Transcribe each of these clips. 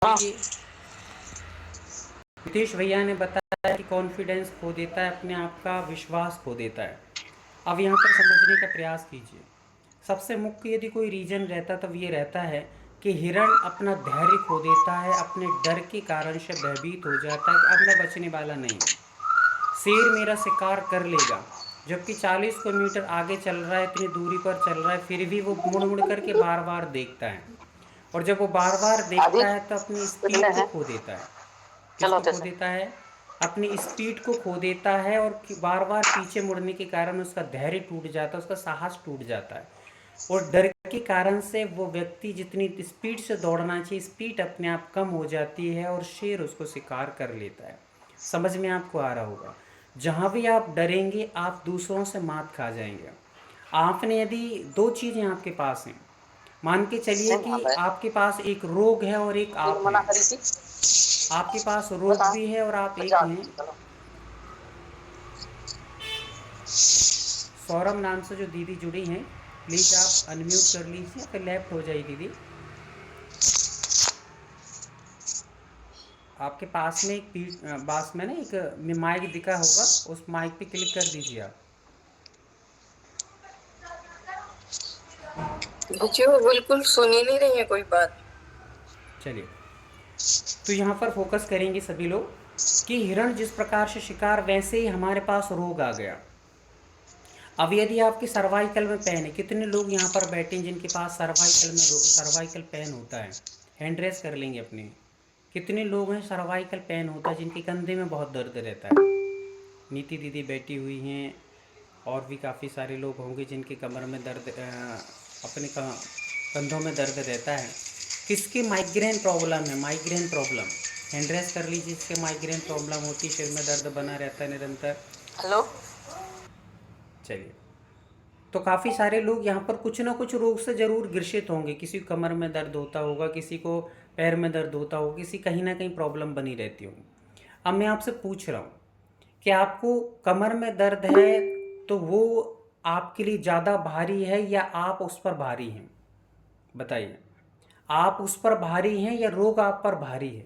हाँ। ये नितीश भैया ने बताया कि कॉन्फिडेंस खो देता है, अपने आप का विश्वास खो देता है। अब यहाँ पर समझने का प्रयास कीजिए। सबसे मुख्य यदि कोई रीजन रहता तो ये रहता है कि हिरण अपना धैर्य खो देता है, अपने डर के कारण से भयभीत हो जाता है कि अब मैं बचने वाला नहीं हूँ, शेर मेरा शिकार कर लेगा। जबकि 40 किलोमीटर आगे चल रहा है, इतनी दूरी पर चल रहा है, फिर भी वो मुड़ मुड़ करके बार बार देखता है। और जब वो बार बार आदि देखता है तो अपनी कितने स्पीड को हैं? खो देता है। चलो किसको खो जैसे। देता है? अपनी स्पीड को खो देता है, और बार बार पीछे मुड़ने के कारण उसका धैर्य टूट जाता है, उसका साहस टूट जाता है। और डर के कारण से वो व्यक्ति जितनी स्पीड से दौड़ना चाहिए, स्पीड अपने आप कम हो जाती है और शेर उसको शिकार कर लेता है। समझ में आपको आ रहा होगा। जहाँ भी आप डरेंगे आप दूसरों से मात खा जाएंगे। आपने यदि दो चीज़ें आपके पास हैं, मान के चलिए नहीं कि आता है। आपके पास एक रोग है और एक फिर आप मना हैं। करी थी। आपके पास बस रोग हाँ। भी है और आप बस एक जा हैं। चलो। सौरभ नाम से जो दीदी जुड़ी हैं, प्लीज़ आप अनम्यूट कर लीजिए, फिर लेफ्ट हो जाइए दीदी। आपके पास में एक पास में ना एक माइक दिखा होगा, उस माइक पे क्लिक कर दीजिए आप। जी वो बिल्कुल सुन ही नहीं रही है कोई बात। चलिए, तो यहाँ पर फोकस करेंगे सभी लोग कि हिरण जिस प्रकार से शिकार, वैसे ही हमारे पास रोग आ गया। अब यदि आपके सर्वाइकल में पेन है, कितने लोग यहाँ पर बैठे हैं जिनके पास सर्वाइकल पेन होता है? हैंड रेस कर लेंगे अपने। कितने लोग हैं सर्वाइकल पेन होता है, जिनके कंधे में बहुत दर्द रहता है? नीति दीदी बैठी हुई हैं, और भी काफ़ी सारे लोग होंगे जिनके कमर में दर्द, अपने कंधों में दर्द रहता है। किसकी माइग्रेन प्रॉब्लम है? माइग्रेन प्रॉब्लम, हैंड रेस कर लीजिए। जिसके माइग्रेन प्रॉब्लम होती है, सिर में दर्द बना रहता है निरंतर। हेलो। चलिए, तो काफ़ी सारे लोग यहाँ पर कुछ ना कुछ रोग से ज़रूर ग्रसित होंगे। किसी को कमर में दर्द होता होगा, किसी को पैर में दर्द होता होगा, किसी कहीं ना कहीं प्रॉब्लम बनी रहती होगी। अब मैं आपसे पूछ रहा हूँ कि आपको कमर में दर्द है, तो वो आपके लिए ज़्यादा भारी है या आप उस पर भारी हैं? बताइए, आप उस पर भारी हैं या रोग आप पर भारी है?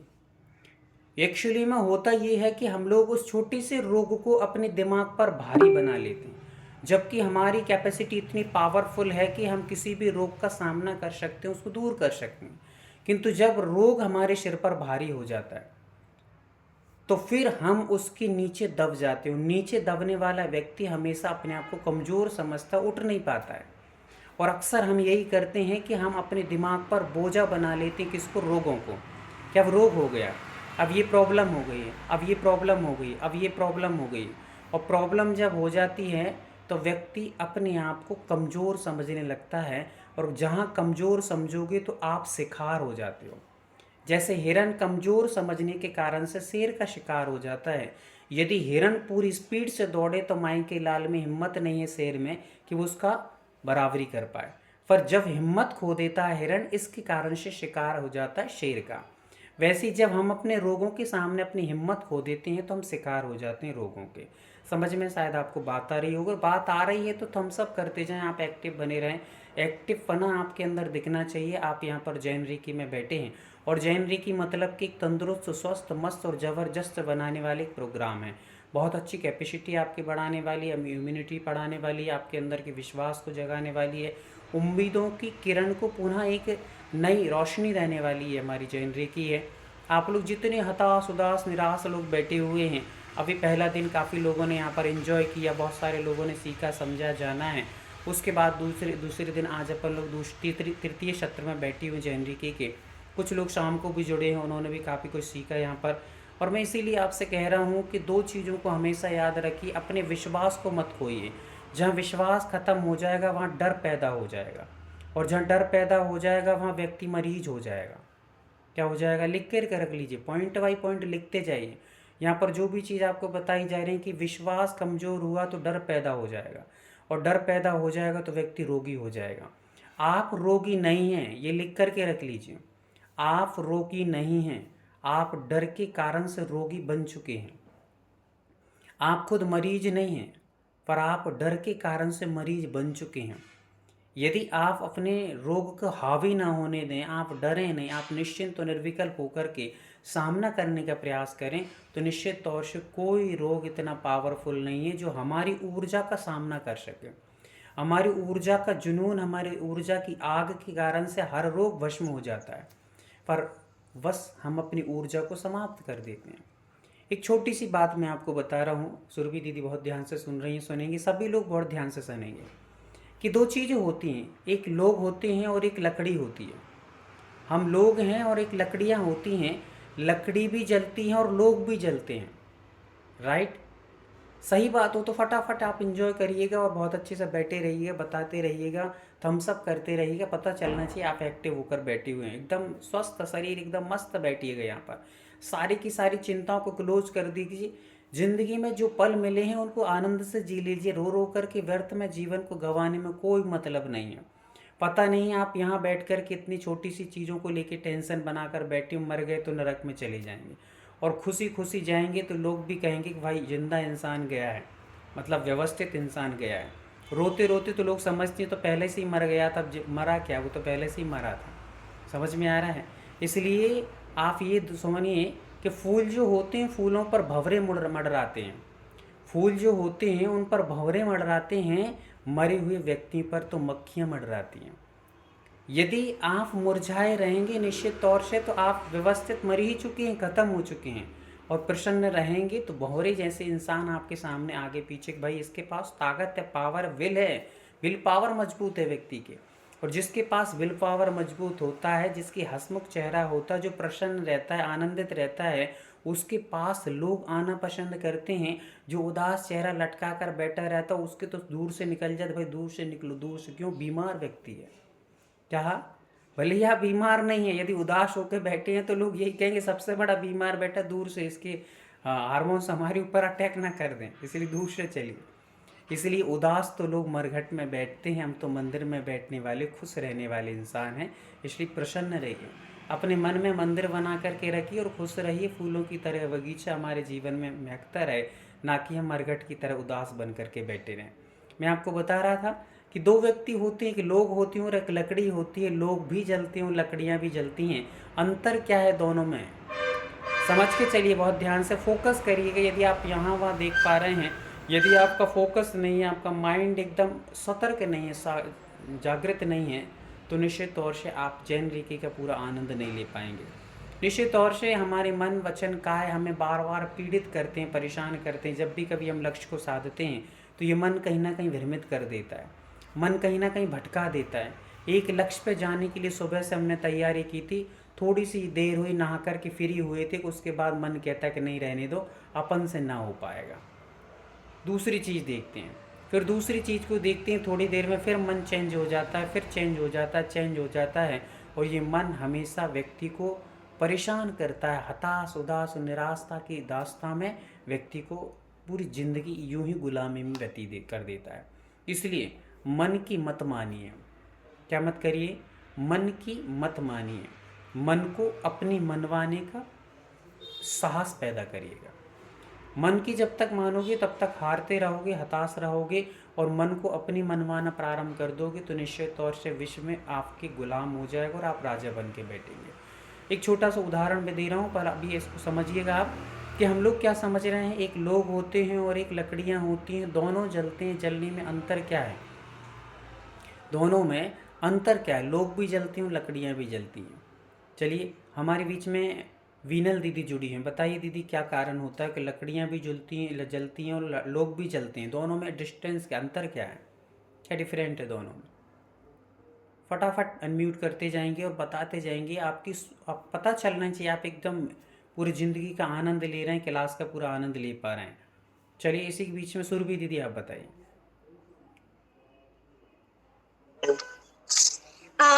एक्चुअली में होता ये है कि हम लोग उस छोटे से रोग को अपने दिमाग पर भारी बना लेते हैं, जबकि हमारी कैपेसिटी इतनी पावरफुल है कि हम किसी भी रोग का सामना कर सकते हैं, उसको दूर कर सकते हैं। किंतु जब रोग हमारे सिर पर भारी हो जाता है, तो फिर हम उसके नीचे दब जाते हैं। नीचे दबने वाला व्यक्ति हमेशा अपने आप को कमज़ोर समझता, उठ नहीं पाता है। और अक्सर हम यही करते हैं कि हम अपने दिमाग पर बोझा बना लेते हैं, किसको? रोगों को। कि अब रोग हो गया, अब ये प्रॉब्लम हो गई है, अब ये प्रॉब्लम हो गई, अब ये प्रॉब्लम हो गई। और प्रॉब्लम जब हो जाती है तो व्यक्ति अपने आप को कमज़ोर समझने लगता है, और जहाँ कमज़ोर समझोगे तो आप शिकार हो जाते हो। जैसे हिरन कमज़ोर समझने के कारण से शेर का शिकार हो जाता है। यदि हिरन पूरी स्पीड से दौड़े तो माई के लाल में हिम्मत नहीं है शेर में कि वो उसका बराबरी कर पाए। पर जब हिम्मत खो देता है हिरन, इसके कारण से शिकार हो जाता है शेर का। वैसे ही जब हम अपने रोगों के सामने अपनी हिम्मत खो देते हैं तो हम शिकार हो जाते हैं रोगों के। समझ में शायद आपको बात आ रही होगी। बात आ रही है तो थम्स अप करते जाएं, आप एक्टिव बने रहें। एक्टिव पना आपके अंदर दिखना चाहिए। आप यहाँ पर जैन रीकी में बैठे हैं, और जैन रीकी मतलब कि एक तंदुरुस्त, स्वस्थ, मस्त और ज़बरदस्त बनाने वाले एक प्रोग्राम है। बहुत अच्छी कैपेसिटी आपकी बढ़ाने वाली है, इम्यूनिटी बढ़ाने वाली है, आपके अंदर के विश्वास को जगाने वाली है, उम्मीदों की किरण को पुनः एक नई रोशनी रहने वाली है। हमारी जैन रीकी है। आप लोग जितने हताश, उदास, निराश लोग बैठे हुए हैं, अभी पहला दिन काफ़ी लोगों ने यहाँ पर एंजॉय किया, बहुत सारे लोगों ने सीखा, समझा, जाना है। उसके बाद दूसरे दिन आज अपन लोग तृतीय सत्र में बैठी हुई जैन रीकी के कुछ लोग शाम को भी जुड़े हैं, उन्होंने भी काफ़ी कुछ सीखा यहाँ पर। और मैं इसीलिए आपसे कह रहा हूँ कि दो चीज़ों को हमेशा याद रखिए। अपने विश्वास को मत खोइए। जहाँ विश्वास ख़त्म हो जाएगा वहाँ डर पैदा हो जाएगा, और जहाँ डर पैदा हो जाएगा वहाँ व्यक्ति मरीज हो जाएगा। क्या हो जाएगा? लिख कर रख लीजिए, पॉइंट बाई पॉइंट लिखते जाइए। यहाँ पर जो भी चीज़ आपको बताई जा रही है कि विश्वास कमज़ोर हुआ तो डर पैदा हो जाएगा, और डर पैदा हो जाएगा तो व्यक्ति रोगी हो जाएगा। आप रोगी नहीं हैं, ये लिख कर के रख लीजिए। आप रोगी नहीं हैं, आप डर के कारण से रोगी बन चुके हैं। आप खुद मरीज नहीं हैं, पर आप डर के कारण से मरीज बन चुके हैं। यदि आप अपने रोग को हावी ना होने दें, आप डरें नहीं, आप निश्चिंत और निर्विकल्प होकर के सामना करने का प्रयास करें, तो निश्चित तौर से कोई रोग इतना पावरफुल नहीं है जो हमारी ऊर्जा का सामना कर सके। हमारी ऊर्जा का जुनून, हमारी ऊर्जा की आग के कारण से हर रोग भस्म हो जाता है, पर बस हम अपनी ऊर्जा को समाप्त कर देते हैं। एक छोटी सी बात मैं आपको बता रहा हूँ, सुरभि दीदी बहुत ध्यान से सुन रही हैं, सुनेंगी, सभी लोग बहुत ध्यान से सुनेंगे, कि दो चीज़ें होती हैं, एक लोग होते हैं और एक लकड़ी होती है। हम लोग हैं और एक लकड़ियाँ होती हैं, लकड़ी भी जलती हैं और लोग भी जलते हैं, राइट। सही बात हो तो फटाफट आप इंजॉय करिएगा और बहुत अच्छे से बैठे रहिएगा, बताते रहिएगा, थम्स अप करते रहिएगा, पता चलना चाहिए आप एक्टिव होकर बैठे हुए हैं, एकदम स्वस्थ शरीर, एकदम मस्त बैठिएगा। यहाँ पर सारी की सारी चिंताओं को क्लोज कर दीजिए। जिंदगी में जो पल मिले हैं उनको आनंद से जी लीजिए, रो रो करके व्यर्थ में जीवन को गंवाने में कोई मतलब नहीं है। पता नहीं आप यहाँ बैठ कर के इतनी छोटी सी चीज़ों को लेके टेंशन बनाकर बैठे, मर गए तो नरक में चले जाएंगे, और खुशी खुशी जाएंगे तो लोग भी कहेंगे कि भाई जिंदा इंसान गया है, मतलब व्यवस्थित इंसान गया है। रोते रोते तो लोग समझते हैं तो पहले से ही मर गया था, मरा क्या, वो तो पहले से ही मरा था। समझ में आ रहा है। इसलिए आप ये समझिए कि फूल जो होते हैं, फूलों पर भंवरे मंडराते हैं, फूल जो होते हैं उन पर भंवरे मंडराते हैं, मरे हुए व्यक्ति पर तो मक्खियाँ मंडराती हैं। यदि आप मुरझाए रहेंगे निश्चित तौर से तो आप व्यवस्थित मर ही चुके हैं, ख़त्म हो चुके हैं, और प्रसन्न रहेंगे तो भंवरे जैसे इंसान आपके सामने आगे पीछे, भाई इसके पास ताकत है, पावर, विल है, विल पावर मजबूत है व्यक्ति के। और जिसके पास विल पावर मजबूत होता है, जिसकी हंसमुख चेहरा होता है, जो प्रसन्न रहता है, आनंदित रहता है, उसके पास लोग आना पसंद करते हैं। जो उदास चेहरा लटका कर बैठा रहता है उसके तो दूर से निकल जाते, भाई दूर से निकलो, दूर से। क्यों? बीमार व्यक्ति है। क्या? भले ही आप बीमार नहीं है, यदि उदास होकर बैठे हैं तो लोग यही कहेंगे सबसे बड़ा बीमार बैठा, दूर से, इसके हार्मोन्स हमारे ऊपर अटैक ना कर दें, इसलिए दूर से चलिए। इसलिए उदास तो लोग मरघट में बैठते हैं, हम तो मंदिर में बैठने वाले, खुश रहने वाले इंसान हैं। इसलिए प्रसन्न रहिए, अपने मन में मंदिर बना करके रखिए और खुश रहिए। फूलों की तरह बगीचा हमारे जीवन में महकता रहे, ना कि हम मरघट की तरह उदास बन करके बैठे रहें। मैं आपको बता रहा था कि दो व्यक्ति होते हैं, कि लोग होती हैं और एक लकड़ी होती है। लोग भी जलते हैं, लकड़ियाँ भी जलती हैं। अंतर क्या है दोनों में, समझ के चलिए, बहुत ध्यान से फोकस करिएगा। यदि आप यहाँ वहाँ देख पा रहे हैं, यदि आपका फोकस नहीं है, आपका माइंड एकदम सतर्क नहीं है, जागृत नहीं है, तो निश्चित तौर से आप जैन रीकी का पूरा आनंद नहीं ले पाएंगे। निश्चित तौर से हमारे मन, वचन, काय हमें बार बार पीड़ित करते हैं, परेशान करते हैं। जब भी कभी हम लक्ष्य को साधते हैं तो ये मन कहीं ना कहीं भ्रमित कर देता है, मन कहीं ना कहीं भटका देता है। एक लक्ष्य पे जाने के लिए सुबह से हमने तैयारी की थी, थोड़ी सी देर हुई, नहा कर के फ्री हुए थे, उसके बाद मन कहता है कि नहीं रहने दो, अपन से ना हो पाएगा, दूसरी चीज़ देखते हैं। फिर दूसरी चीज़ को देखते हैं, थोड़ी देर में फिर मन चेंज हो जाता है, फिर चेंज हो जाता है, चेंज हो जाता है। और ये मन हमेशा व्यक्ति को परेशान करता है, हताश, उदास, निराशा की दास्तां में व्यक्ति को पूरी ज़िंदगी यूं ही गुलामी में कर देता है। इसलिए मन की मत मानिए। क्या मत करिए? मन की मत मानिए। मन को अपनी मनवाने का साहस पैदा करिएगा। मन की जब तक मानोगे तब तक हारते रहोगे, हताश रहोगे, और मन को अपनी मनवाना प्रारंभ कर दोगे तो निश्चित तौर से विश्व में आपके गुलाम हो जाएगा और आप राजा बन के बैठेंगे। एक छोटा सा उदाहरण मैं दे रहा हूँ, पर अभी इसको समझिएगा आप कि हम लोग क्या समझ रहे हैं। एक लोग होते हैं और एक लकड़ियाँ होती हैं, दोनों जलते हैं, जलने में अंतर क्या है? दोनों में अंतर क्या है? लोग भी जलती हैं, लकड़ियाँ भी जलती हैं। चलिए, हमारे बीच में वीनल दीदी जुड़ी हैं। बताइए दीदी, क्या कारण होता है कि लकड़ियाँ भी जलती हैं और लोग भी जलते हैं? दोनों में डिस्टेंस क्या, अंतर क्या है, क्या डिफरेंट है दोनों में? फटाफट अनम्यूट करते जाएंगे और बताते जाएंगे। आप पता चलना चाहिए आप एकदम पूरी ज़िंदगी का आनंद ले रहे हैं, क्लास का पूरा आनंद ले पा रहे हैं। चलिए, इसी के बीच में सुरभि दीदी आप बताइए।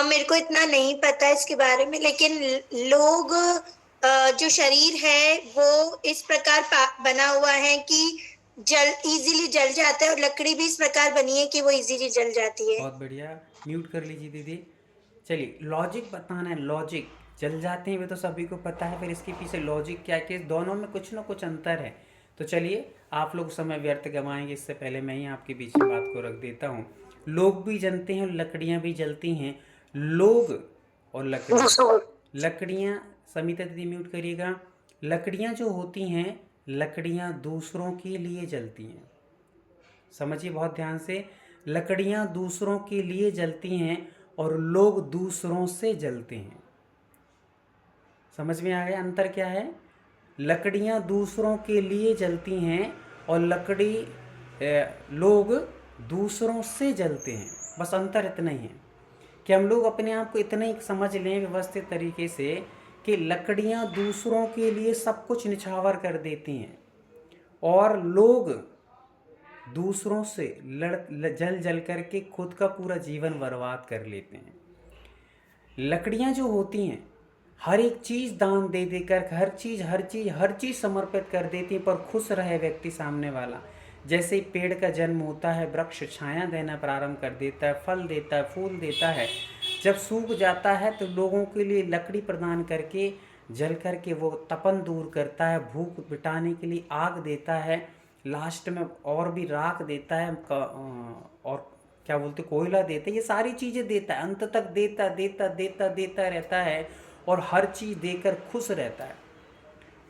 मेरे को इतना नहीं पता इसके बारे में, लेकिन लोग जो शरीर है वो इस प्रकार बना हुआ है कि इजीली जल जाता है, और लकड़ी भी इस प्रकार बनी है कि वो इजीली जल जाती है। बहुत बढ़िया, म्यूट कर लीजिए दीदी। चलिए, लॉजिक बताना है। लॉजिक, जल जाते हैं वे तो सभी को पता है, फिर इसके पीछे लॉजिक क्या है कि दोनों में कुछ ना कुछ अंतर है। तो चलिए, आप लोग समय व्यर्थ गंवाएंगे, इससे पहले मैं ही आपके बीच में बात को रख देता हूँ। लोग भी जलते हैं और लकड़ियाँ भी जलती हैं। लोग और लकड़ी, लकड़ियाँ, समिता दीदी म्यूट करिएगा। लकड़ियाँ जो होती हैं, लकड़ियाँ दूसरों के लिए जलती हैं। समझिए बहुत ध्यान से, लकड़ियाँ दूसरों के लिए जलती हैं और लोग दूसरों से जलते हैं। समझ में आ गया अंतर क्या है? लकड़ियाँ दूसरों के लिए जलती हैं और लोग दूसरों से जलते हैं। बस अंतर इतना ही है कि हम लोग अपने आप को इतना ही समझ लें व्यवस्थित तरीके से कि लकड़ियाँ दूसरों के लिए सब कुछ निछावर कर देती हैं और लोग दूसरों से जल जल करके खुद का पूरा जीवन बर्बाद कर लेते हैं। लकड़ियाँ जो होती हैं, हर एक चीज़ दान दे देकर हर चीज़ समर्पित कर देती हैं, पर खुश रहे व्यक्ति सामने वाला। जैसे ही पेड़ का जन्म होता है, वृक्ष छाया देना प्रारंभ कर देता है, फल देता है, फूल देता है। जब सूख जाता है तो लोगों के लिए लकड़ी प्रदान करके जल करके वो तपन दूर करता है, भूख मिटाने के लिए आग देता है, लास्ट में और भी राख देता है और क्या बोलते कोयला देता है। ये सारी चीज़ें देता है, अंत तक देता देता देता देता रहता है और हर चीज़ देकर खुश रहता है।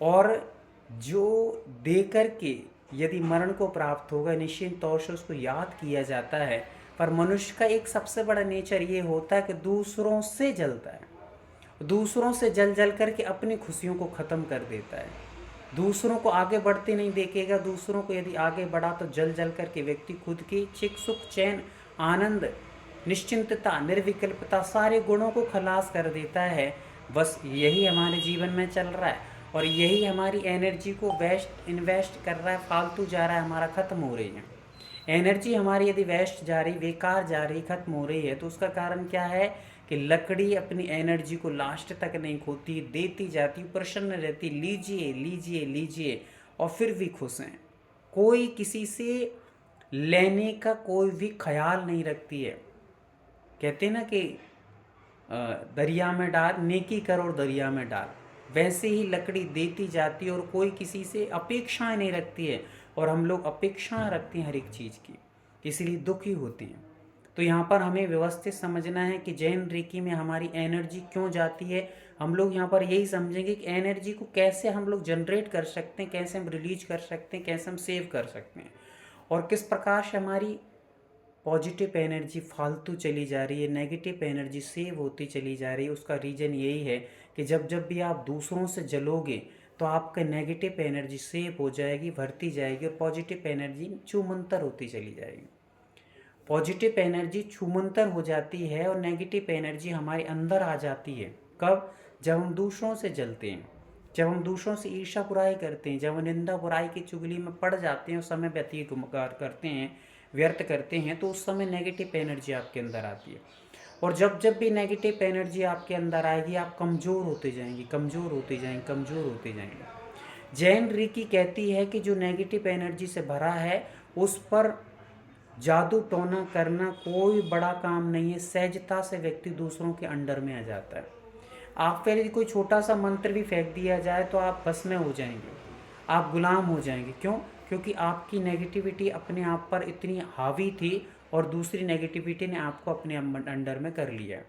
और जो देकर के यदि मरण को प्राप्त होगा, निश्चित तौर से उसको याद किया जाता है। पर मनुष्य का एक सबसे बड़ा नेचर ये होता है कि दूसरों से जलता है, दूसरों से जल जल करके अपनी खुशियों को ख़त्म कर देता है। दूसरों को आगे बढ़ते नहीं देखेगा। दूसरों को यदि आगे बढ़ा तो जल जल करके व्यक्ति खुद की चिक सुख चैन आनंद निश्चिंतता निर्विकल्पता सारे गुणों को खलास कर देता है। बस यही हमारे जीवन में चल रहा है और यही हमारी एनर्जी को इन्वेस्ट कर रहा है, फालतू जा रहा है, हमारा ख़त्म हो रही है एनर्जी हमारी। यदि वेस्ट जा रही, बेकार जा रही, ख़त्म हो रही है तो उसका कारण क्या है कि लकड़ी अपनी एनर्जी को लास्ट तक नहीं खोती, देती जाती, प्रसन्न रहती, लीजिए लीजिए लीजिए, और फिर भी खुश हैं। कोई किसी से लेने का कोई भी ख्याल नहीं रखती है। कहते हैं ना कि दरिया में डाल, नेकी कर और दरिया में डाल, वैसे ही लकड़ी देती जाती है और कोई किसी से अपेक्षाएं नहीं रखती है। और हम लोग अपेक्षाएं रखते हैं हर एक चीज़ की, इसीलिए दुखी होते हैं। तो यहाँ पर हमें व्यवस्थित समझना है कि जैन रेकी में हमारी एनर्जी क्यों जाती है। हम लोग यहाँ पर यही समझेंगे कि एनर्जी को कैसे हम लोग जनरेट कर सकते हैं, कैसे हम रिलीज कर सकते हैं, कैसे हम सेव कर सकते हैं, और किस प्रकार से हमारी पॉजिटिव एनर्जी फालतू चली जा रही है, नेगेटिव एनर्जी सेव होती चली जा रही है। उसका रीज़न यही है कि जब भी आप दूसरों से जलोगे तो आपका नेगेटिव एनर्जी सेव हो जाएगी, भरती जाएगी, और पॉजिटिव एनर्जी छूमंतर होती चली जाएगी। पॉजिटिव एनर्जी छूमंतर हो जाती है और नेगेटिव एनर्जी हमारे अंदर आ जाती है। कब? जब हम दूसरों से जलते हैं, जब हम दूसरों से ईर्ष्या बुराई करते हैं, जब हम निंदा बुराई की चुगली में पड़ जाते हैं और समय व्यतीत करते हैं, व्यर्थ करते हैं, तो उस समय नेगेटिव एनर्जी आपके अंदर आती है। और जब भी नेगेटिव एनर्जी आपके अंदर आएगी, आप कमज़ोर होते जाएंगे, कमज़ोर होते जाएंगे, कमज़ोर होते जाएंगे। जैन रीकी कहती है कि जो नेगेटिव एनर्जी से भरा है उस पर जादू टोना करना कोई बड़ा काम नहीं है। सहजता से व्यक्ति दूसरों के अंडर में आ जाता है। आप पर यदि कोई छोटा सा मंत्र भी फेंक दिया जाए तो आप बस में हो जाएंगे, आप गुलाम हो जाएंगे। क्यों? क्योंकि आपकी नेगेटिविटी अपने आप पर इतनी हावी थी और दूसरी नेगेटिविटी ने आपको अपने अंडर में कर लिया।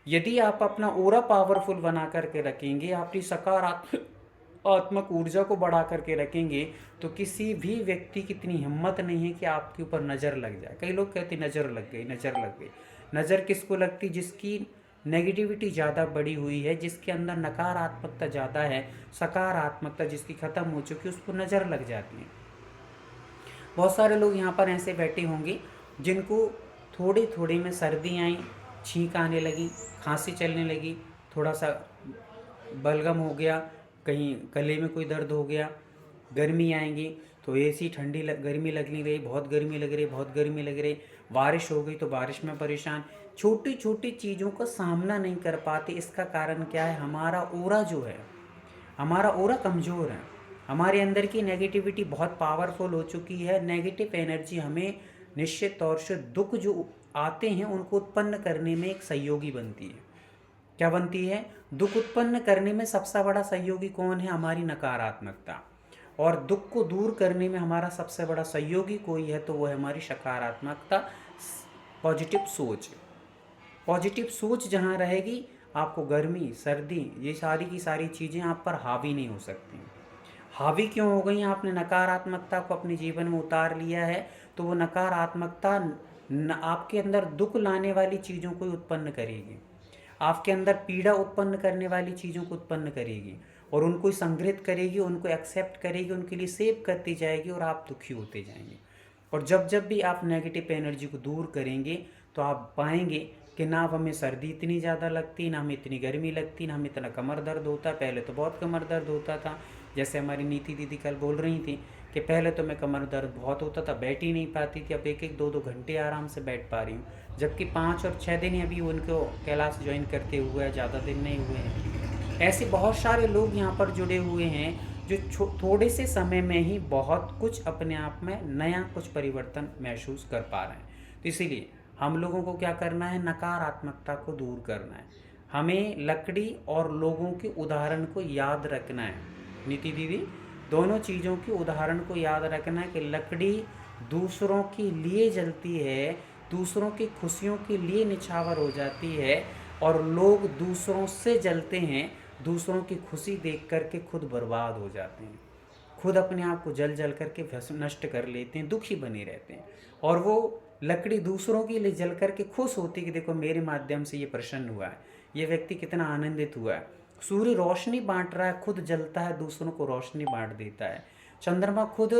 यदि आप अपना ओरा पावरफुल बना करके रखेंगे, अपनी सकारात्मक ऊर्जा को बढ़ा करके रखेंगे, तो किसी भी व्यक्ति की इतनी हिम्मत नहीं है कि आपके ऊपर नज़र लग जाए। कई लोग कहते नज़र लग गई, नज़र लग गई। नज़र किसको लगती? जिसकी नेगेटिविटी ज़्यादा बढ़ी हुई है, जिसके अंदर नकारात्मकता ज़्यादा है, सकारात्मकता जिसकी ख़त्म हो चुकी है, उसको नज़र लग जाती है। बहुत सारे लोग यहाँ पर ऐसे बैठे होंगे जिनको थोड़े थोड़े में सर्दी आई, छींक आने लगी, खांसी चलने लगी, थोड़ा सा बलगम हो गया, कहीं गले में कोई दर्द हो गया, गर्मी आएंगी तो ऐसी ठंडी गर्मी लगने रही, बहुत गर्मी लग रही, बहुत गर्मी लग रही, बारिश हो गई तो बारिश में परेशान। छोटी छोटी चीज़ों का सामना नहीं कर पाते। इसका कारण क्या है? हमारा ओरा जो है, हमारा ओरा कमज़ोर है, हमारे अंदर की नेगेटिविटी बहुत पावरफुल हो चुकी है। नेगेटिव एनर्जी हमें निश्चित तौर से दुख जो आते हैं उनको उत्पन्न करने में एक सहयोगी बनती है। क्या बनती है? दुख उत्पन्न करने में सबसे बड़ा सहयोगी कौन है? हमारी नकारात्मकता। और दुख को दूर करने में हमारा सबसे बड़ा सहयोगी कोई है तो वो है हमारी सकारात्मकता। पॉजिटिव सोच। पॉजिटिव सोच जहाँ रहेगी, आपको गर्मी सर्दी ये सारी की सारी चीज़ें आप पर हावी नहीं हो सकती। हावी क्यों हो गई? आपने नकारात्मकता को अपने जीवन में उतार लिया है, तो वो नकारात्मकता आपके अंदर दुख लाने वाली चीज़ों को उत्पन्न करेगी, आपके अंदर पीड़ा उत्पन्न करने वाली चीज़ों को उत्पन्न करेगी और उनको संग्रहित करेगी, उनको एक्सेप्ट करेगी, उनके लिए सेव करती जाएगी और आप दुखी होते जाएंगे। और जब भी आप नेगेटिव एनर्जी को दूर करेंगे तो आप पाएंगे कि ना हमें सर्दी इतनी ज़्यादा लगती, ना हमें इतनी गर्मी लगती, ना हमें इतना कमर दर्द होता। पहले तो बहुत कमर दर्द होता था, जैसे हमारी नीति दीदी कल बोल रही थी कि पहले तो मैं कमर दर्द बहुत होता था, बैठ ही नहीं पाती थी, अब 1-1 2-2 घंटे आराम से बैठ पा रही हूँ। जबकि 5 और 6 दिन ही अभी उनको क्लास ज्वाइन करते हुए है, ज़्यादा दिन नहीं हुए हैं। ऐसे बहुत सारे लोग यहाँ पर जुड़े हुए हैं जो थोड़े से समय में ही बहुत कुछ अपने आप में नया कुछ परिवर्तन महसूस कर पा रहे हैं। तो इसीलिए हम लोगों को क्या करना है? नकारात्मकता को दूर करना है। हमें लकड़ी और लोगों के उदाहरण को याद रखना है। नीति दीदी, दोनों चीज़ों के उदाहरण को याद रखना है कि लकड़ी दूसरों के लिए जलती है, दूसरों की खुशियों के लिए निछावर हो जाती है, और लोग दूसरों से जलते हैं, दूसरों की खुशी देख करके खुद बर्बाद हो जाते हैं, खुद अपने आप को जल जल करके नष्ट कर लेते हैं, दुखी बने रहते हैं। और वो लकड़ी दूसरों के लिए जल करके खुश होती कि देखो मेरे माध्यम से ये प्रसन्न हुआ है, ये व्यक्ति कितना आनंदित हुआ है। सूर्य रोशनी बांट रहा है, खुद जलता है, दूसरों को रोशनी बांट देता है। चंद्रमा खुद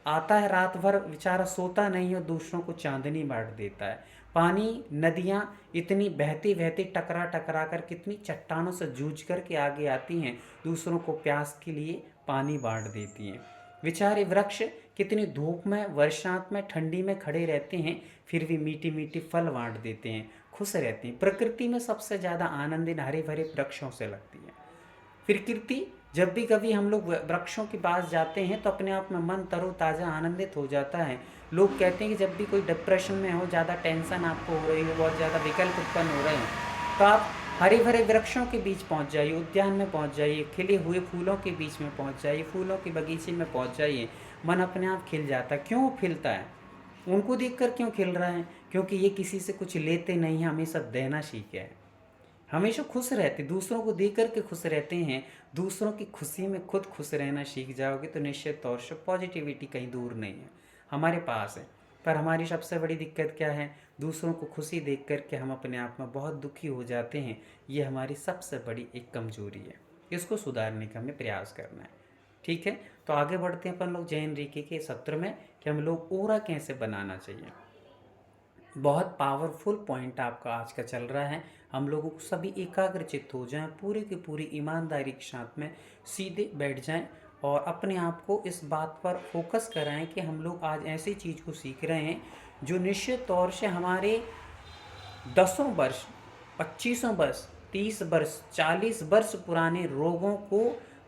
आता है, रात भर बेचारा सोता नहीं और दूसरों को चांदनी बांट देता है। पानी, नदियाँ इतनी बहती बहती टकरा टकरा कर कितनी चट्टानों से जूझ कर के आगे आती हैं, दूसरों को प्यास के लिए पानी बांट देती हैं। बेचारे वृक्ष कितनी धूप में, वर्षांत में, ठंडी में खड़े रहते हैं, फिर भी मीठी मीठी फल बांट देते हैं, खुश रहते हैं। प्रकृति में सबसे ज़्यादा आनंद इन हरे भरे वृक्षों से लगती है। प्रकृति, जब भी कभी हम लोग वृक्षों के पास जाते हैं तो अपने आप में मन तरोताज़ा आनंदित हो जाता है। लोग कहते हैं कि जब भी कोई डिप्रेशन में हो, ज़्यादा टेंशन आपको हो रही हो, बहुत ज़्यादा विकल्प उत्पन्न हो रहे हैं, तो आप हरे भरे वृक्षों के बीच पहुंच जाइए, उद्यान में पहुंच जाइए, खिले हुए फूलों के बीच में पहुंच जाइए, फूलों के बगीचे में पहुंच जाइए, मन अपने आप खिल जाता है। क्यों खिलता है? उनको देखकर क्यों खिल रहा है? क्योंकि ये किसी से कुछ लेते नहीं हैं, हमेशा देना सीखे हैं, हमेशा खुश रहते, दूसरों को देकर के खुश रहते हैं। दूसरों की खुशी में खुद खुश रहना सीख जाओगे तो निश्चित तौर से पॉजिटिविटी कहीं दूर नहीं है, हमारे पास है। पर हमारी सबसे बड़ी दिक्कत क्या है? दूसरों को खुशी देख करके हम अपने आप में बहुत दुखी हो जाते हैं। ये हमारी सबसे बड़ी एक कमजोरी है, इसको सुधारने का हमें प्रयास करना है। ठीक है, तो आगे बढ़ते हैं अपन लोग जैन रीकी के सत्र में कि हम लोग ओरा कैसे बनाना चाहिए। बहुत पावरफुल पॉइंट आपका आज का चल रहा है। हम लोगों को सभी एकाग्रचित्त हो जाएं, पूरी की पूरी ईमानदारी के साथ में सीधे बैठ जाएं और अपने आप को इस बात पर फोकस कराएं कि हम लोग आज ऐसी चीज़ को सीख रहे हैं जो निश्चित तौर से हमारे 10 वर्ष, 25 वर्ष, 30 वर्ष, 40 वर्ष पुराने रोगों को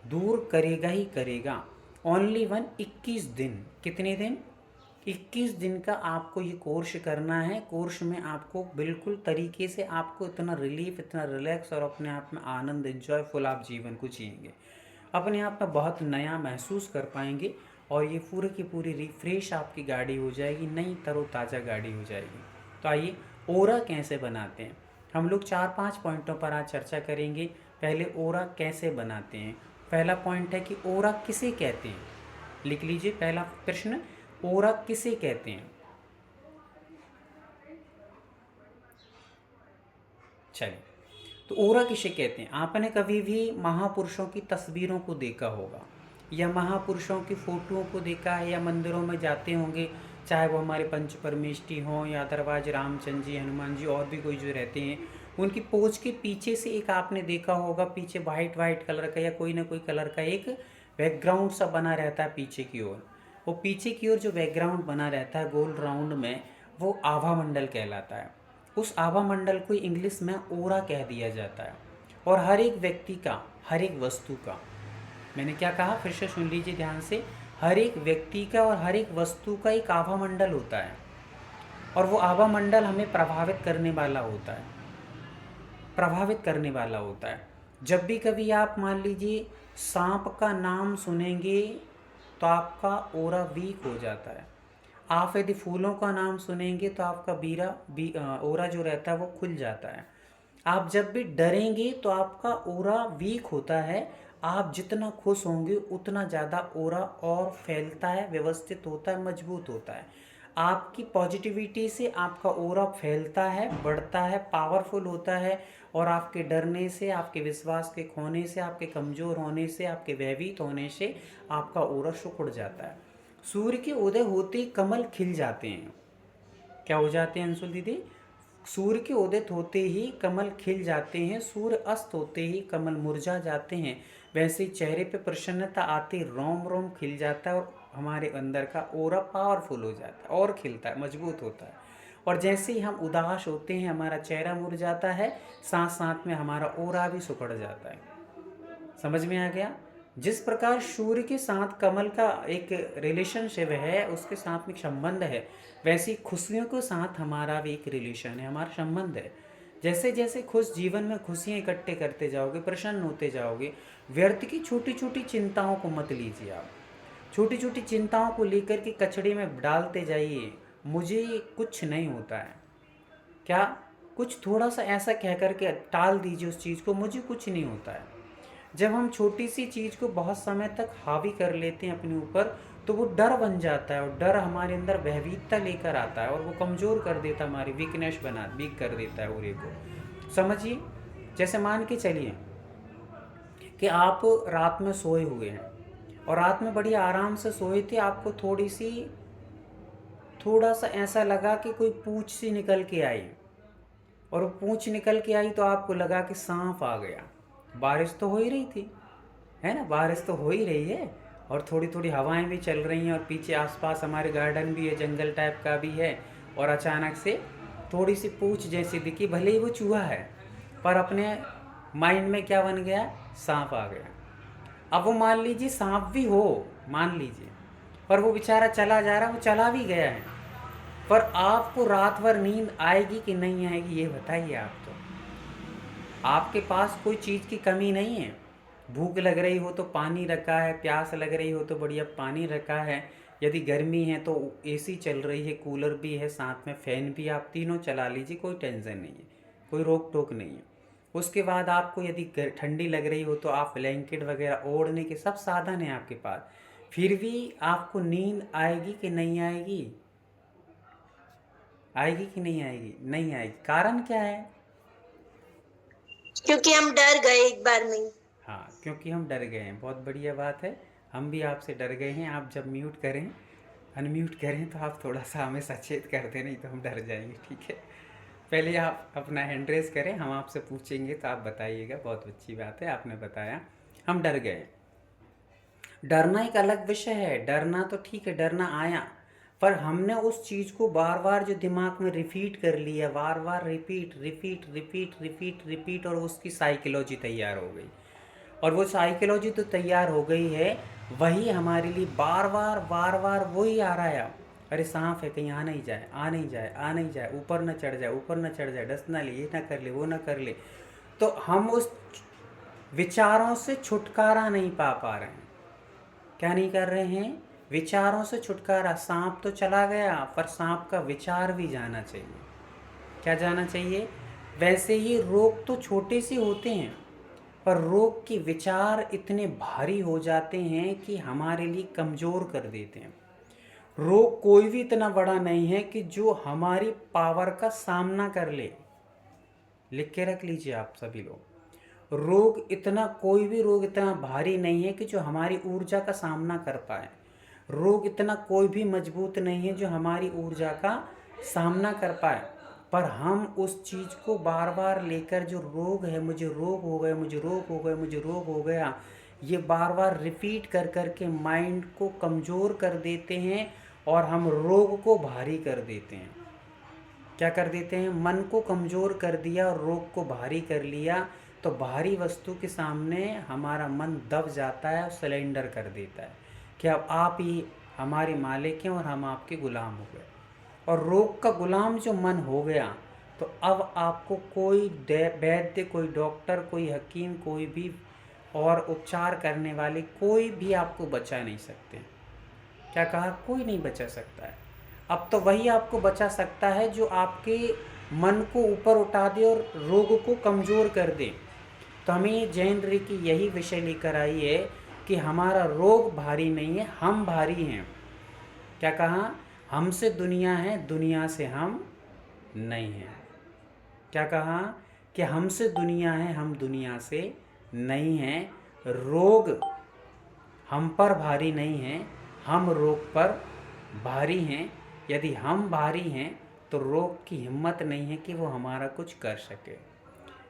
दूर करेगा ही करेगा। ओनली 21 दिन, कितने दिन? 21 दिन का आपको ये कोर्स करना है। कोर्स में आपको बिल्कुल तरीके से आपको इतना रिलीफ, इतना रिलैक्स और अपने आप में आनंद, एंजॉयफुल आप जीवन को जिएंगे, अपने आप में बहुत नया महसूस कर पाएंगे और ये पूरी की पूरी रिफ्रेश आपकी गाड़ी हो जाएगी, नई तरोताज़ा गाड़ी हो जाएगी। तो आइए ओरा कैसे बनाते हैं, हम लोग 4-5 पॉइंटों पर आज चर्चा करेंगे। पहले ओरा कैसे बनाते हैं। पहला पॉइंट है कि ओरा किसे कहते हैं। लिख लीजिए पहला प्रश्न, ओरा किसे कहते हैं। चलिए, तो ओरा किसे कहते हैं। आपने कभी भी महापुरुषों की तस्वीरों को देखा होगा या महापुरुषों की फोटोओं को देखा है या मंदिरों में जाते होंगे, चाहे वो हमारे पंच परमेष्ठी हों या अदरवाइज रामचंद्र जी, हनुमान जी और भी कोई जो रहते हैं, उनकी पोज के पीछे से एक आपने देखा होगा, पीछे वाइट कलर का या कोई ना कोई कलर का एक बैकग्राउंड सा बना रहता है पीछे की ओर। वो पीछे की ओर जो बैकग्राउंड बना रहता है गोल राउंड में, वो आभा मंडल कहलाता है। उस आभा मंडल को इंग्लिश में ओरा कह दिया जाता है। और हर एक व्यक्ति का, हर एक वस्तु का, मैंने क्या कहा फिर से सुन लीजिए ध्यान से, हर एक व्यक्ति का और हर एक वस्तु का एक आभा मंडल होता है और वो आभा मंडल हमें प्रभावित करने वाला होता है, प्रभावित करने वाला होता है। जब भी कभी आप मान लीजिए सांप का नाम सुनेंगे तो आपका ओरा वीक हो जाता है। आप यदि फूलों का नाम सुनेंगे तो आपका ओरा जो रहता है वो खुल जाता है। आप जब भी डरेंगे तो आपका ओरा वीक होता है। आप जितना खुश होंगे उतना ज़्यादा ओरा और फैलता है, व्यवस्थित होता है, मजबूत होता है। आपकी पॉजिटिविटी से आपका ओरा फैलता है, बढ़ता है, पावरफुल होता है, और आपके डरने से, आपके विश्वास के खोने से, आपके कमज़ोर होने से, आपके भयभीत होने से आपका ओरा सिकुड़ जाता है। सूर्य के उदय होते ही कमल खिल जाते हैं। क्या हो जाते हैं अंशुल दीदी? सूर्य के उदित होते ही कमल खिल जाते हैं, सूर्य अस्त होते ही कमल मुरझा जाते हैं। वैसे ही चेहरे पे प्रसन्नता आती, रोम रोम खिल जाता है और हमारे अंदर का ओरा पावरफुल हो जाता है और खिलता है, मजबूत होता है। और जैसे ही हम उदास होते हैं हमारा चेहरा मुरझाता है, साथ साथ में हमारा ओरा भी सिकुड़ जाता है। समझ में आ गया? जिस प्रकार सूर्य के साथ कमल का एक रिलेशनशिप है, उसके साथ में एक संबंध है, वैसे ही खुशियों के साथ हमारा भी एक रिलेशन है, हमारा संबंध है। जैसे जैसे खुश जीवन में खुशियाँ इकट्ठे करते जाओगे, प्रसन्न होते जाओगे, व्यर्थ की छोटी छोटी चिंताओं को मत लीजिए आप। छोटी छोटी चिंताओं को लेकर के कचड़े में डालते जाइए, मुझे कुछ नहीं होता है। क्या कुछ थोड़ा सा ऐसा कह करके टाल दीजिए उस चीज़ को, मुझे कुछ नहीं होता है। जब हम छोटी सी चीज़ को बहुत समय तक हावी कर लेते हैं अपने ऊपर, तो वो डर बन जाता है, और डर हमारे अंदर भयभीतता लेकर आता है और वो कमज़ोर कर देता है, हमारी वीक कर देता है उरे को। समझिए, जैसे मान के चलिए कि आप रात में सोए हुए हैं और रात में बड़ी आराम से सोए थे, आपको थोड़ा सा ऐसा लगा कि कोई पूँछ सी निकल के आई, और वो पूँछ निकल के आई तो आपको लगा कि सांप आ गया। बारिश तो हो ही रही थी, है ना, बारिश तो हो ही रही है, और थोड़ी थोड़ी हवाएं भी चल रही हैं, और पीछे आसपास हमारे गार्डन भी है, जंगल टाइप का भी है, और अचानक से थोड़ी सी पूँछ जैसी दिखी, भले ही वो चूहा है, पर अपने माइंड में क्या बन गया? सांप आ गया। अब वो मान लीजिए सांप भी हो, मान लीजिए, पर वो बेचारा चला जा रहा, वो चला भी गया है, पर आपको रात भर नींद आएगी कि नहीं आएगी ये बताइए आप। तो आपके पास कोई चीज़ की कमी नहीं है। भूख लग रही हो तो पानी रखा है, प्यास लग रही हो तो बढ़िया पानी रखा है, यदि गर्मी है तो एसी चल रही है, कूलर भी है, साथ में फ़ैन भी, आप तीनों चला लीजिए, कोई टेंशन नहीं है, कोई रोक टोक नहीं है। उसके बाद आपको यदि ठंडी लग रही हो तो आप ब्लैंकेट वगैरह ओढ़ने के सब साधन हैं आपके पास, फिर भी आपको नींद आएगी कि नहीं आएगी? आएगी कि नहीं आएगी? नहीं आएगी। कारण क्या है? क्योंकि हम डर गए एक बार में। हाँ, क्योंकि हम डर गए हैं। बहुत बढ़िया बात है, हम भी आपसे डर गए हैं। आप जब म्यूट करें, अनम्यूट करें, तो आप थोड़ा सा हमें सचेत कर दें, नहीं तो हम डर जाएंगे, ठीक है? पहले आप अपना हैंड रेस करें, हम आपसे पूछेंगे तो आप बताइएगा। बहुत अच्छी बात है, आपने बताया, हम डर गए। डरना एक अलग विषय है, डरना तो ठीक है, डरना आया, पर हमने उस चीज़ को बार बार जो दिमाग में रिपीट कर लिया, बार बार repeat repeat repeat repeat repeat, और उसकी साइकोलॉजी तैयार हो गई। और वो साइकोलॉजी तो तैयार हो गई है, वही हमारे लिए बार बार वही आ रहा है। अरे सांप है, कहीं आ नहीं जाए, आ नहीं जाए, आ नहीं जाए, ऊपर न चढ़ जाए, ऊपर न चढ़ जाए, डस ना ले, ये ना कर ले, वो ना कर ले। तो हम उस विचारों से छुटकारा नहीं पा रहे हैं। क्या नहीं कर रहे हैं? विचारों से छुटकारा। सांप तो चला गया, पर सांप का विचार भी जाना चाहिए। क्या जाना चाहिए? वैसे ही रोग तो छोटे से होते हैं, पर रोग के विचार इतने भारी हो जाते हैं कि हमारे लिए कमज़ोर कर देते हैं। रोग कोई भी इतना बड़ा नहीं है कि जो हमारी पावर का सामना कर ले। लिख के रख लीजिए आप सभी लोग, कोई भी रोग इतना भारी नहीं है कि जो हमारी ऊर्जा का सामना कर पाए। रोग इतना कोई भी मजबूत नहीं है जो हमारी ऊर्जा का सामना कर पाए, पर हम उस चीज़ को बार बार लेकर, जो रोग है, मुझे रोग हो गया, मुझे रोग हो गया, मुझे रोग हो गया, ये बार बार रिपीट कर कर के माइंड को कमज़ोर कर देते हैं, और हम रोग को भारी कर देते हैं। क्या कर देते हैं? मन को कमज़ोर कर दिया और रोग को भारी कर लिया, तो भारी वस्तु के सामने हमारा मन दब जाता है और सरेंडर कर देता है कि अब आप ही हमारे मालिक हैं और हम आपके गुलाम हो गए। और रोग का गुलाम जो मन हो गया, तो अब आपको कोई वैद्य, कोई डॉक्टर, कोई हकीम, कोई भी और उपचार करने वाले कोई भी आपको बचा नहीं सकते। क्या कहा? कोई नहीं बचा सकता है। अब तो वही आपको बचा सकता है जो आपके मन को ऊपर उठा दे और रोग को कमज़ोर कर दे। तो हमें ये जैन रीकी यही विषय लेकर आई है कि हमारा रोग भारी नहीं है, हम भारी हैं। क्या कहा? हमसे दुनिया है, दुनिया से हम नहीं हैं। क्या कहा? कि हमसे दुनिया है, हम दुनिया से नहीं हैं। रोग हम पर भारी नहीं हैं, हम रोग पर भारी हैं। यदि हम भारी हैं तो रोग की हिम्मत नहीं है कि वो हमारा कुछ कर सके।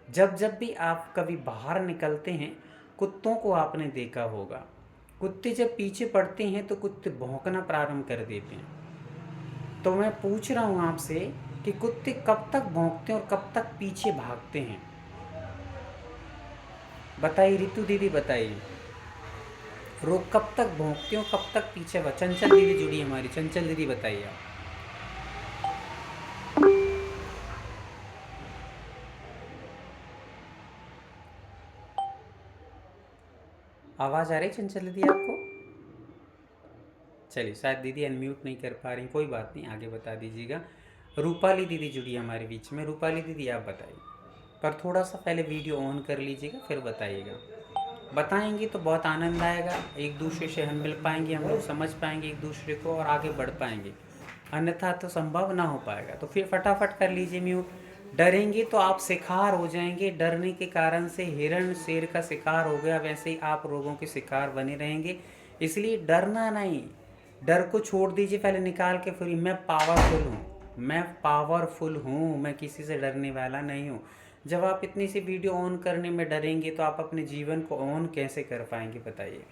जब जब भी आप कभी बाहर निकलते हैं, कुत्तों को आपने देखा होगा, कुत्ते जब पीछे पड़ते हैं तो कुत्ते भौंकना प्रारंभ कर देते हैं। तो मैं पूछ रहा हूँ आपसे कि कुत्ते कब तक भौंकते हैं और कब तक पीछे भागते हैं? बताइए रितु दीदी, बताइए। रोग कब तक भौंकते हो, कब तक पीछे चंचल दीदी जुड़ी हमारी, चंचल दीदी बताइए आप। आवाज़ आ रही चंचल दीदी आपको? चलिए, शायद दीदी अनम्यूट नहीं कर पा रही, कोई बात नहीं, आगे बता दीजिएगा। रूपाली दीदी जुड़ी हमारे बीच में। रूपाली दीदी आप बताइए, पर थोड़ा सा पहले वीडियो ऑन कर लीजिएगा फिर बताइएगा। बताएंगे तो बहुत आनंद आएगा, एक दूसरे से हम मिल पाएंगे, हम लोग समझ पाएंगे एक दूसरे को और आगे बढ़ पाएंगे। अन्यथा तो संभव ना हो पाएगा। तो फिर फटाफट कर लीजिए म्यूट। डरेंगे तो आप शिकार हो जाएंगे। डरने के कारण से हिरण शेर का शिकार हो गया, वैसे ही आप रोगों के शिकार बने रहेंगे। इसलिए डरना नहीं, डर को छोड़ दीजिए, पहले निकाल के फिर मैं पावरफुल हूँ, मैं पावरफुल हूँ, मैं किसी से डरने वाला नहीं हूँ। जब आप इतनी सी वीडियो ऑन करने में डरेंगे तो आप अपने जीवन को ऑन कैसे कर पाएंगे बताइए।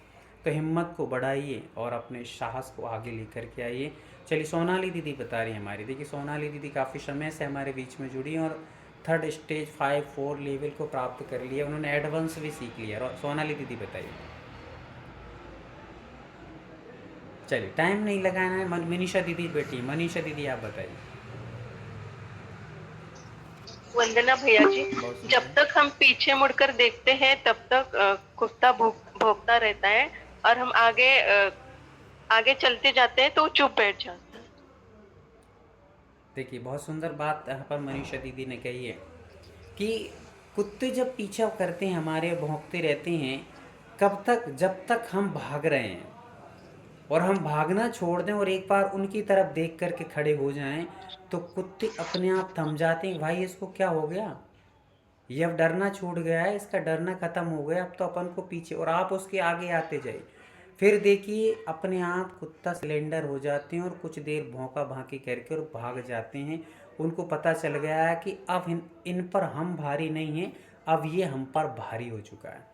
तो हिम्मत को बढ़ाइए और अपने साहस को आगे लेकर के आइए। चलिए, सोनाली दीदी बता रही है हमारी। देखिए, सोनाली दीदी काफ़ी समय से हमारे बीच में जुड़ी हैं और 3rd स्टेज 5-4 लेवल को प्राप्त कर लिया, उन्होंने एडवांस भी सीख लिया। और सोनाली दीदी बताइए। चलिए, टाइम नहीं लगाना है। मनीषा दीदी बेटी, मनीषा दीदी आप बताइए। वंदना भैया जी, बहुत जब सुंदर। तक हम पीछे मुड़कर देखते हैं तब तक कुत्ता भौंकता रहता है, और हम आगे चलते जाते हैं तो वो चुप बैठ जाता है। देखिए, बहुत सुंदर बात यहाँ पर मनीषा दीदी ने कही है कि कुत्ते जब पीछा करते हैं हमारे, भौंकते रहते हैं, कब तक? जब तक हम भाग रहे हैं। और हम भागना छोड़ दें और एक बार उनकी तरफ देख कर के खड़े हो जाएं तो कुत्ते अपने आप थम जाते हैं। भाई, इसको क्या हो गया? ये अब डरना छूट गया है, इसका डरना ख़त्म हो गया, अब तो अपन को पीछे, और आप उसके आगे आते जाइए। फिर देखिए, अपने आप कुत्ता सिलेंडर हो जाते हैं और कुछ देर भौंका भांकी करके और भाग जाते हैं। उनको पता चल गया है कि अब इन पर हम भारी नहीं हैं, अब ये हम पर भारी हो चुका है।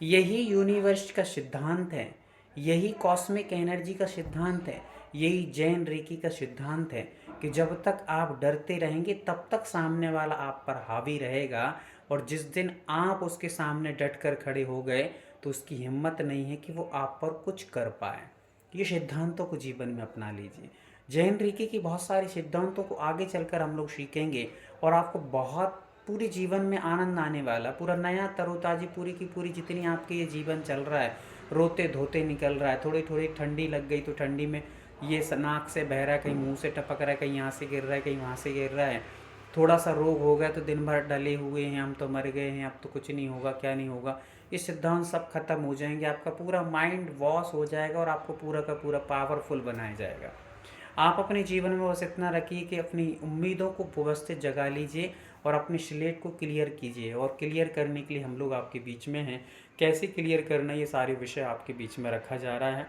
यही यूनिवर्स का सिद्धांत है, यही कॉस्मिक एनर्जी का सिद्धांत है, यही जैन रेकी का सिद्धांत है कि जब तक आप डरते रहेंगे तब तक सामने वाला आप पर हावी रहेगा। और जिस दिन आप उसके सामने डट कर खड़े हो गए तो उसकी हिम्मत नहीं है कि वो आप पर कुछ कर पाए। ये सिद्धांतों को जीवन में अपना लीजिए। जैन रीकी की बहुत सारे सिद्धांतों को आगे चलकर हम लोग सीखेंगे और आपको बहुत पूरे जीवन में आनंद आने वाला, पूरा नया तरोताज़ी, पूरी की पूरी जितनी आपके ये जीवन चल रहा है, रोते धोते निकल रहा है। थोड़ी थोड़ी ठंडी लग गई तो ठंडी में ये नाक से बह रहा है, कहीं मुंह से टपक रहा है, कहीं यहाँ से गिर रहा है, कहीं वहाँ से गिर रहा है। थोड़ा सा रोग हो गया तो दिन भर डले हुए हैं, हम तो मर गए हैं, अब तो कुछ नहीं होगा, क्या नहीं होगा। ये सिद्धांत सब खत्म हो जाएंगे, आपका पूरा माइंड वॉश हो जाएगा और आपको पूरा का पूरा पावरफुल बनाया जाएगा। आप अपने जीवन में बस इतना रखिए कि अपनी उम्मीदों को व्यवस्थित जगा लीजिए और अपने स्लेट को क्लियर कीजिए। और क्लियर करने के लिए हम लोग आपके बीच में हैं। कैसे क्लियर करना, ये सारे विषय आपके बीच में रखा जा रहा है।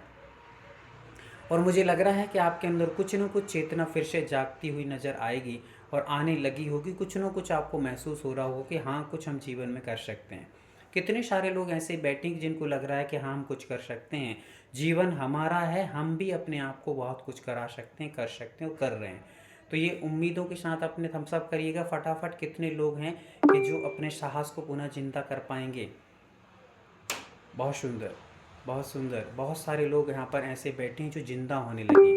और मुझे लग रहा है कि आपके अंदर कुछ न कुछ चेतना फिर से जागती हुई नज़र आएगी और आने लगी होगी। कुछ न कुछ आपको महसूस हो रहा होगा कि हाँ, कुछ हम जीवन में कर सकते हैं। कितने सारे लोग ऐसे बैठे हैं जिनको लग रहा है कि हाँ, हम कुछ कर सकते हैं, जीवन हमारा है, हम भी अपने आप को बहुत कुछ करा सकते हैं, कर सकते हैं और कर रहे हैं। तो ये उम्मीदों के साथ अपने थम्स अप करिएगा फटाफट। कितने लोग हैं कि जो अपने साहस को पुनः जिंदा कर पाएंगे? बहुत सुंदर, बहुत सुंदर। बहुत सारे लोग यहाँ पर ऐसे बैठे हैं जो जिंदा होने लगे।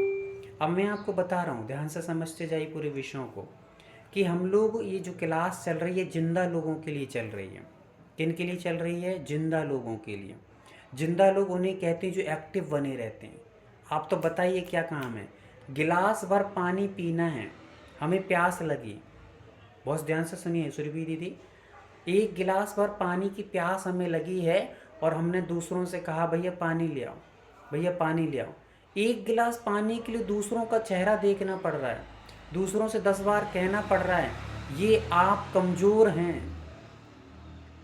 अब मैं आपको बता रहा हूँ, ध्यान से समझते जाइए पूरे विषयों को, कि हम लोग ये जो क्लास चल रही है जिंदा लोगों के लिए चल रही है। किन के लिए चल रही है? जिंदा लोगों के लिए। जिंदा लोग उन्हें कहते हैं जो एक्टिव बने रहते हैं। आप तो बताइए क्या काम है? गिलास भर पानी पीना है, हमें प्यास लगी, बहुत ध्यान से सुनिए सुरभि दीदी, एक गिलास भर पानी की प्यास हमें लगी है और हमने दूसरों से कहा भैया पानी ले आओ, भैया पानी ले आओ। एक गिलास पानी के लिए दूसरों का चेहरा देखना पड़ रहा है, दूसरों से 10 बार कहना पड़ रहा है, ये आप कमज़ोर हैं,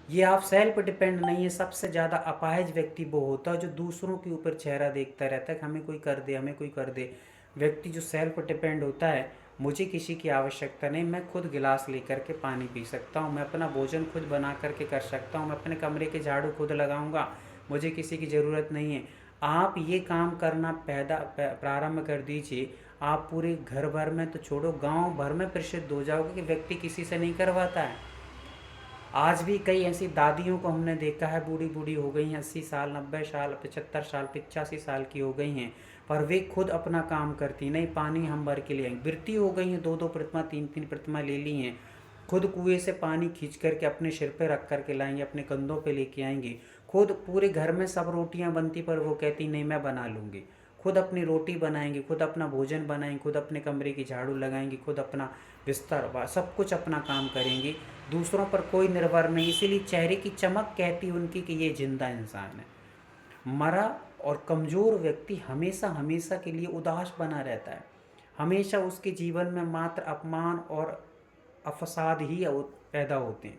ये आप सेल्फ डिपेंड नहीं है। सबसे ज़्यादा अपाहिज व्यक्ति वो होता है जो दूसरों के ऊपर चेहरा देखता रहता है कि हमें कोई कर दे, हमें कोई कर दे। व्यक्ति जो सेल्फ डिपेंड होता है, मुझे किसी की आवश्यकता नहीं, मैं खुद गिलास लेकर के पानी पी सकता हूँ, मैं अपना भोजन खुद बना करके कर सकता हूँ, मैं अपने कमरे के झाड़ू खुद लगाऊंगा, मुझे किसी की ज़रूरत नहीं है। आप ये काम करना प्रारंभ कर दीजिए, आप पूरे घर भर में तो छोड़ो, गांव भर में प्रसिद्ध हो जाओगे कि व्यक्ति किसी से नहीं करवाता है। आज भी कई ऐसी दादियों को हमने देखा है, बूढ़ी बूढ़ी हो गई हैं, 80 साल, 90 साल, 75 साल, 85 साल की हो गई हैं, पर वे खुद अपना काम करती नहीं। पानी हम भर के ले आएंगे, वृत्ति हो गई हैं, 2-2 प्रतिमा, 3-3 प्रतिमा ले ली हैं, खुद कुएं से पानी खींच करके अपने सिर पे रख करके लाएंगे, अपने कंधों पे लेके आएंगी। खुद पूरे घर में सब रोटियां बनती पर वो कहती नहीं मैं बना लूँगी। खुद अपनी रोटी बनाएंगी, खुद अपना भोजन बनाएंगी, खुद अपने कमरे की झाड़ू लगाएंगी, खुद अपना बिस्तर सब कुछ अपना काम करेंगी, दूसरों पर कोई निर्भर नहीं। इसीलिए चेहरे की चमक कहती उनकी कि ये जिंदा इंसान है। मरा और कमज़ोर व्यक्ति हमेशा हमेशा के लिए उदास बना रहता है, हमेशा उसके जीवन में मात्र अपमान और अफसाद ही पैदा होते हैं।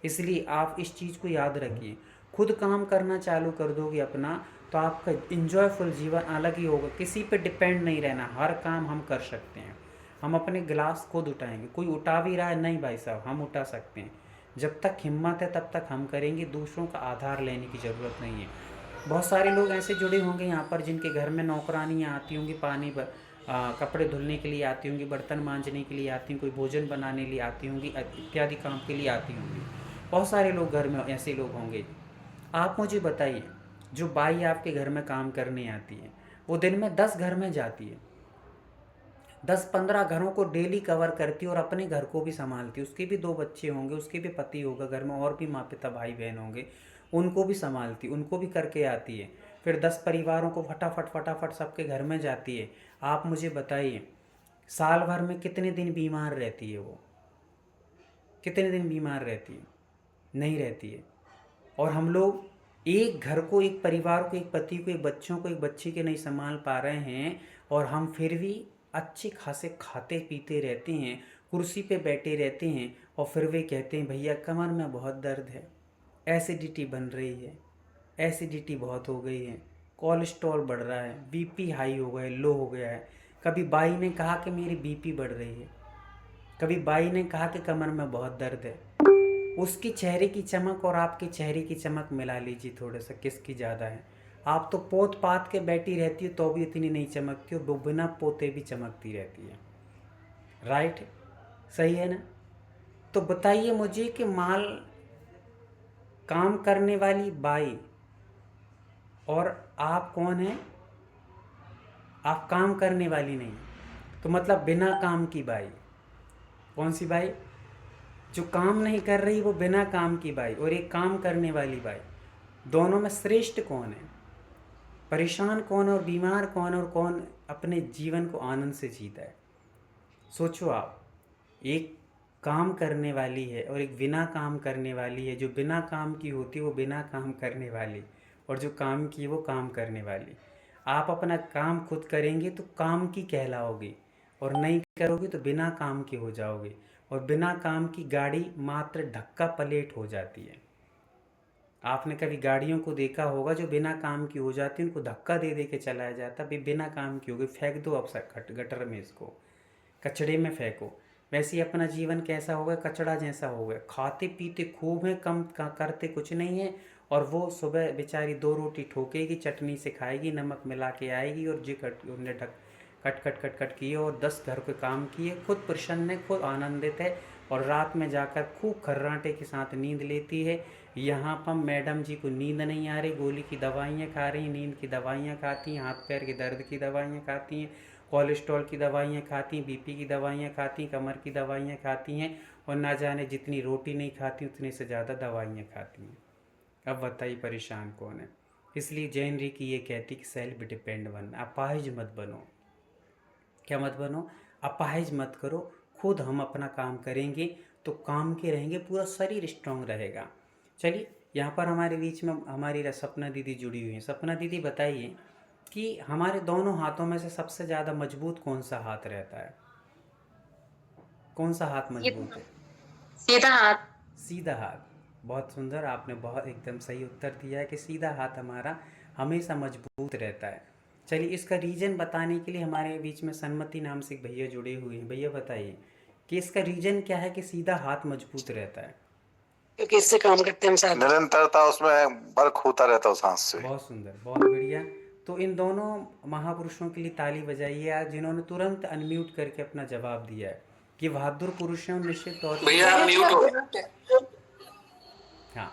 इसलिए आप इस चीज़ को याद रखिए, खुद काम करना चालू कर दोगे अपना, तो आपका इंजॉयफुल जीवन अलग ही होगा। किसी पे डिपेंड नहीं रहना, हर काम हम कर सकते हैं। हम अपने गिलास खुद उठाएंगे, कोई उठा भी रहा है नहीं भाई साहब, हम उठा सकते हैं। जब तक हिम्मत है तब तक हम करेंगे, दूसरों का आधार लेने की ज़रूरत नहीं है। बहुत सारे लोग ऐसे जुड़े होंगे यहाँ पर जिनके घर में नौकरानियाँ आती होंगी, पानी कपड़े धुलने के लिए आती होंगी, बर्तन मांजने के लिए आती होंगी, कोई भोजन बनाने के लिए आती होंगी, इत्यादि काम के लिए आती होंगी। बहुत सारे लोग घर में ऐसे लोग होंगे। आप मुझे बताइए, जो बाई आपके घर में काम करने आती है, वो दिन में 10 घर में जाती है, 10-15 घरों को डेली कवर करती है और अपने घर को भी संभालती है। उसके भी 2 बच्चे होंगे, उसके भी पति होगा, घर में और भी माँ पिता भाई बहन होंगे, उनको भी संभालती, उनको भी करके आती है। फिर 10 परिवारों को फटाफट फटाफट सबके घर में जाती है। आप मुझे बताइए, साल भर में कितने दिन बीमार रहती है वो? कितने दिन बीमार रहती है? नहीं रहती है। और हम लोग एक घर को, एक परिवार को, एक पति को, एक बच्चों को, एक बच्ची के नहीं संभाल पा रहे हैं, और हम फिर भी अच्छे खासे खाते पीते रहते हैं, कुर्सी पे बैठे रहते हैं, और फिर वे कहते हैं भैया कमर में बहुत दर्द है, एसिडिटी बन रही है, एसिडिटी बहुत हो गई है, कोलेस्ट्रॉल बढ़ रहा है, बीपी हाई हो गया, लो हो गया है। कभी बाई ने कहा कि मेरी बीपी बढ़ रही है, कभी बाई ने कहा कि कमर में बहुत दर्द है। उसकी चेहरे की चमक और आपके चेहरे की चमक मिला लीजिए, थोड़ा सा किसकी ज़्यादा है। आप तो पोत पात के बैठी रहती हो तो भी इतनी नहीं चमकती हो, वो बिना पोते भी चमकती रहती है। राइट, सही है ना? तो बताइए मुझे कि माल काम करने वाली बाई और आप कौन हैं? आप काम करने वाली नहीं, तो मतलब बिना काम की बाई। कौन सी बाई? जो काम नहीं कर रही, वो बिना काम की बाई, और एक काम करने वाली बाई। दोनों में श्रेष्ठ कौन है? परेशान कौन है और बीमार कौन है, और कौन अपने जीवन को आनंद से जीता है? सोचो आप, एक काम करने वाली है और एक बिना काम करने वाली है। जो बिना काम की होती है वो बिना काम करने वाली, और जो काम की वो काम करने वाली। आप अपना काम खुद करेंगे तो काम की कहलाओगे, और नहीं करोगे तो बिना काम के हो जाओगे। और बिना काम की गाड़ी मात्र धक्का पलेट हो जाती है। आपने कभी गाड़ियों को देखा होगा जो बिना काम की हो जाती है, उनको धक्का दे दे के चलाया जाता, भाई बिना काम की हो गई, फेंक दो अब गटर में, इसको कचड़े में फेंको। वैसे ही अपना जीवन कैसा हो गया? कचड़ा जैसा हो गया। खाते पीते खूब है, कम करते कुछ नहीं है, और वो सुबह बेचारी 2 रोटी ठोकेगी, चटनी से खाएगी, नमक मिला के आएगी, और उन्हें कट कट कट कट किए और 10 घर के काम किए, खुद प्रसन्न है, खुद आनंदित है, और रात में जाकर खूब खर्राटे के साथ नींद लेती है। यहाँ पर मैडम जी को नींद नहीं आ रही, गोली की दवाइयाँ खा रही, नींद की दवाइयाँ खाती हैं, हाथ पैर के दर्द की दवाइयाँ खाती हैं, कोलेस्ट्रॉल की दवाइयाँ खाती, बीपी की दवाइयाँ खाती, कमर की दवाइयाँ खाती हैं, और ना जाने जितनी रोटी नहीं खाती उतने से ज़्यादा दवाइयाँ खाती हैं। अब बताइए परेशान कौन है? इसलिए जैन री की ये कहती कि सेल्फ डिपेंड बनना, अपाहिज मत बनो। क्या मत बनो, अपाहिज मत करो, खुद हम अपना काम करेंगे तो काम के रहेंगे, पूरा शरीर स्ट्रांग रहेगा। चलिए, यहाँ पर हमारे बीच में हमारी सपना दीदी जुड़ी हुई हैं। सपना दीदी बताइए कि हमारे दोनों हाथों में से सबसे ज़्यादा मजबूत कौन सा हाथ रहता है? कौन सा हाथ ये मजबूत है? सीधा हाथ। सीधा हाथ। बहुत सुंदर, आपने बहुत एकदम सही उत्तर दिया है कि सीधा हाथ हमारा हमेशा मजबूत रहता है। चलिए, इसका रीज़न बताने के लिए हमारे बीच में सन्मति नाम से एक भैया जुड़े हुए हैं। भैया बताइए कि इसका रीज़न क्या है कि सीधा हाथ मजबूत रहता है? क्योंकि इससे काम करते हैं हम साथ। निरंतरता उसमें वर्क होता रहता है उस हाथ से। बहुत सुंदर, बहुत बढ़िया। तो इन दोनों महापुरुषों के लिए ताली बजाइए आज, जिन्होंने तुरंत अनम्यूट करके अपना जवाब दिया है कि बहादुर पुरुष हैं और निश्चित तौर पे भैया आप म्यूट हो। हाँ,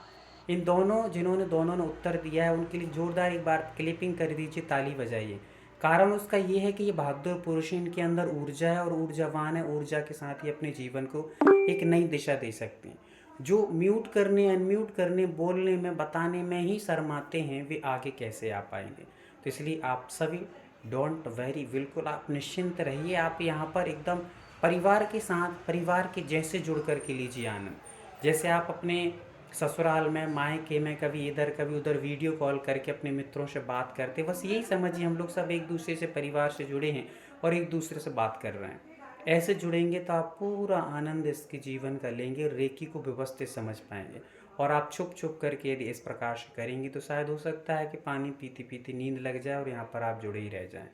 इन दोनों दोनों ने उत्तर दिया है, उनके लिए जोरदार एक बार क्लिपिंग कर दीजिए, ताली बजाइए। कारण उसका ये है कि ये बहादुर पुरुष हैं, इनके अंदर ऊर्जा है और ऊर्जावान है। ऊर्जा के साथ ही अपने जीवन को एक नई दिशा दे सकते हैं। जो म्यूट करने, अनम्यूट करने, बोलने में, बताने में ही शर्माते हैं, वे आगे कैसे आ पाएंगे? तो इसलिए आप सभी डोंट वेरी, बिल्कुल आप निश्चिंत रहिए। आप यहाँ पर एकदम परिवार के साथ, परिवार के जैसे जुड़ कर के लीजिए आनंद। जैसे आप अपने ससुराल में, मायके में कभी इधर कभी उधर वीडियो कॉल करके अपने मित्रों से बात करते, बस यही समझिए हम लोग सब एक दूसरे से, परिवार से जुड़े हैं और एक दूसरे से बात कर रहे हैं। ऐसे जुड़ेंगे तो आप पूरा आनंद इसके जीवन का लेंगे, रेकी को व्यवस्थित समझ पाएंगे। और आप छुप छुप करके यदि इस प्रकार से करेंगे तो शायद हो सकता है कि पानी पीती पीती नींद लग जाए और यहाँ पर आप जुड़े ही रह जाएं,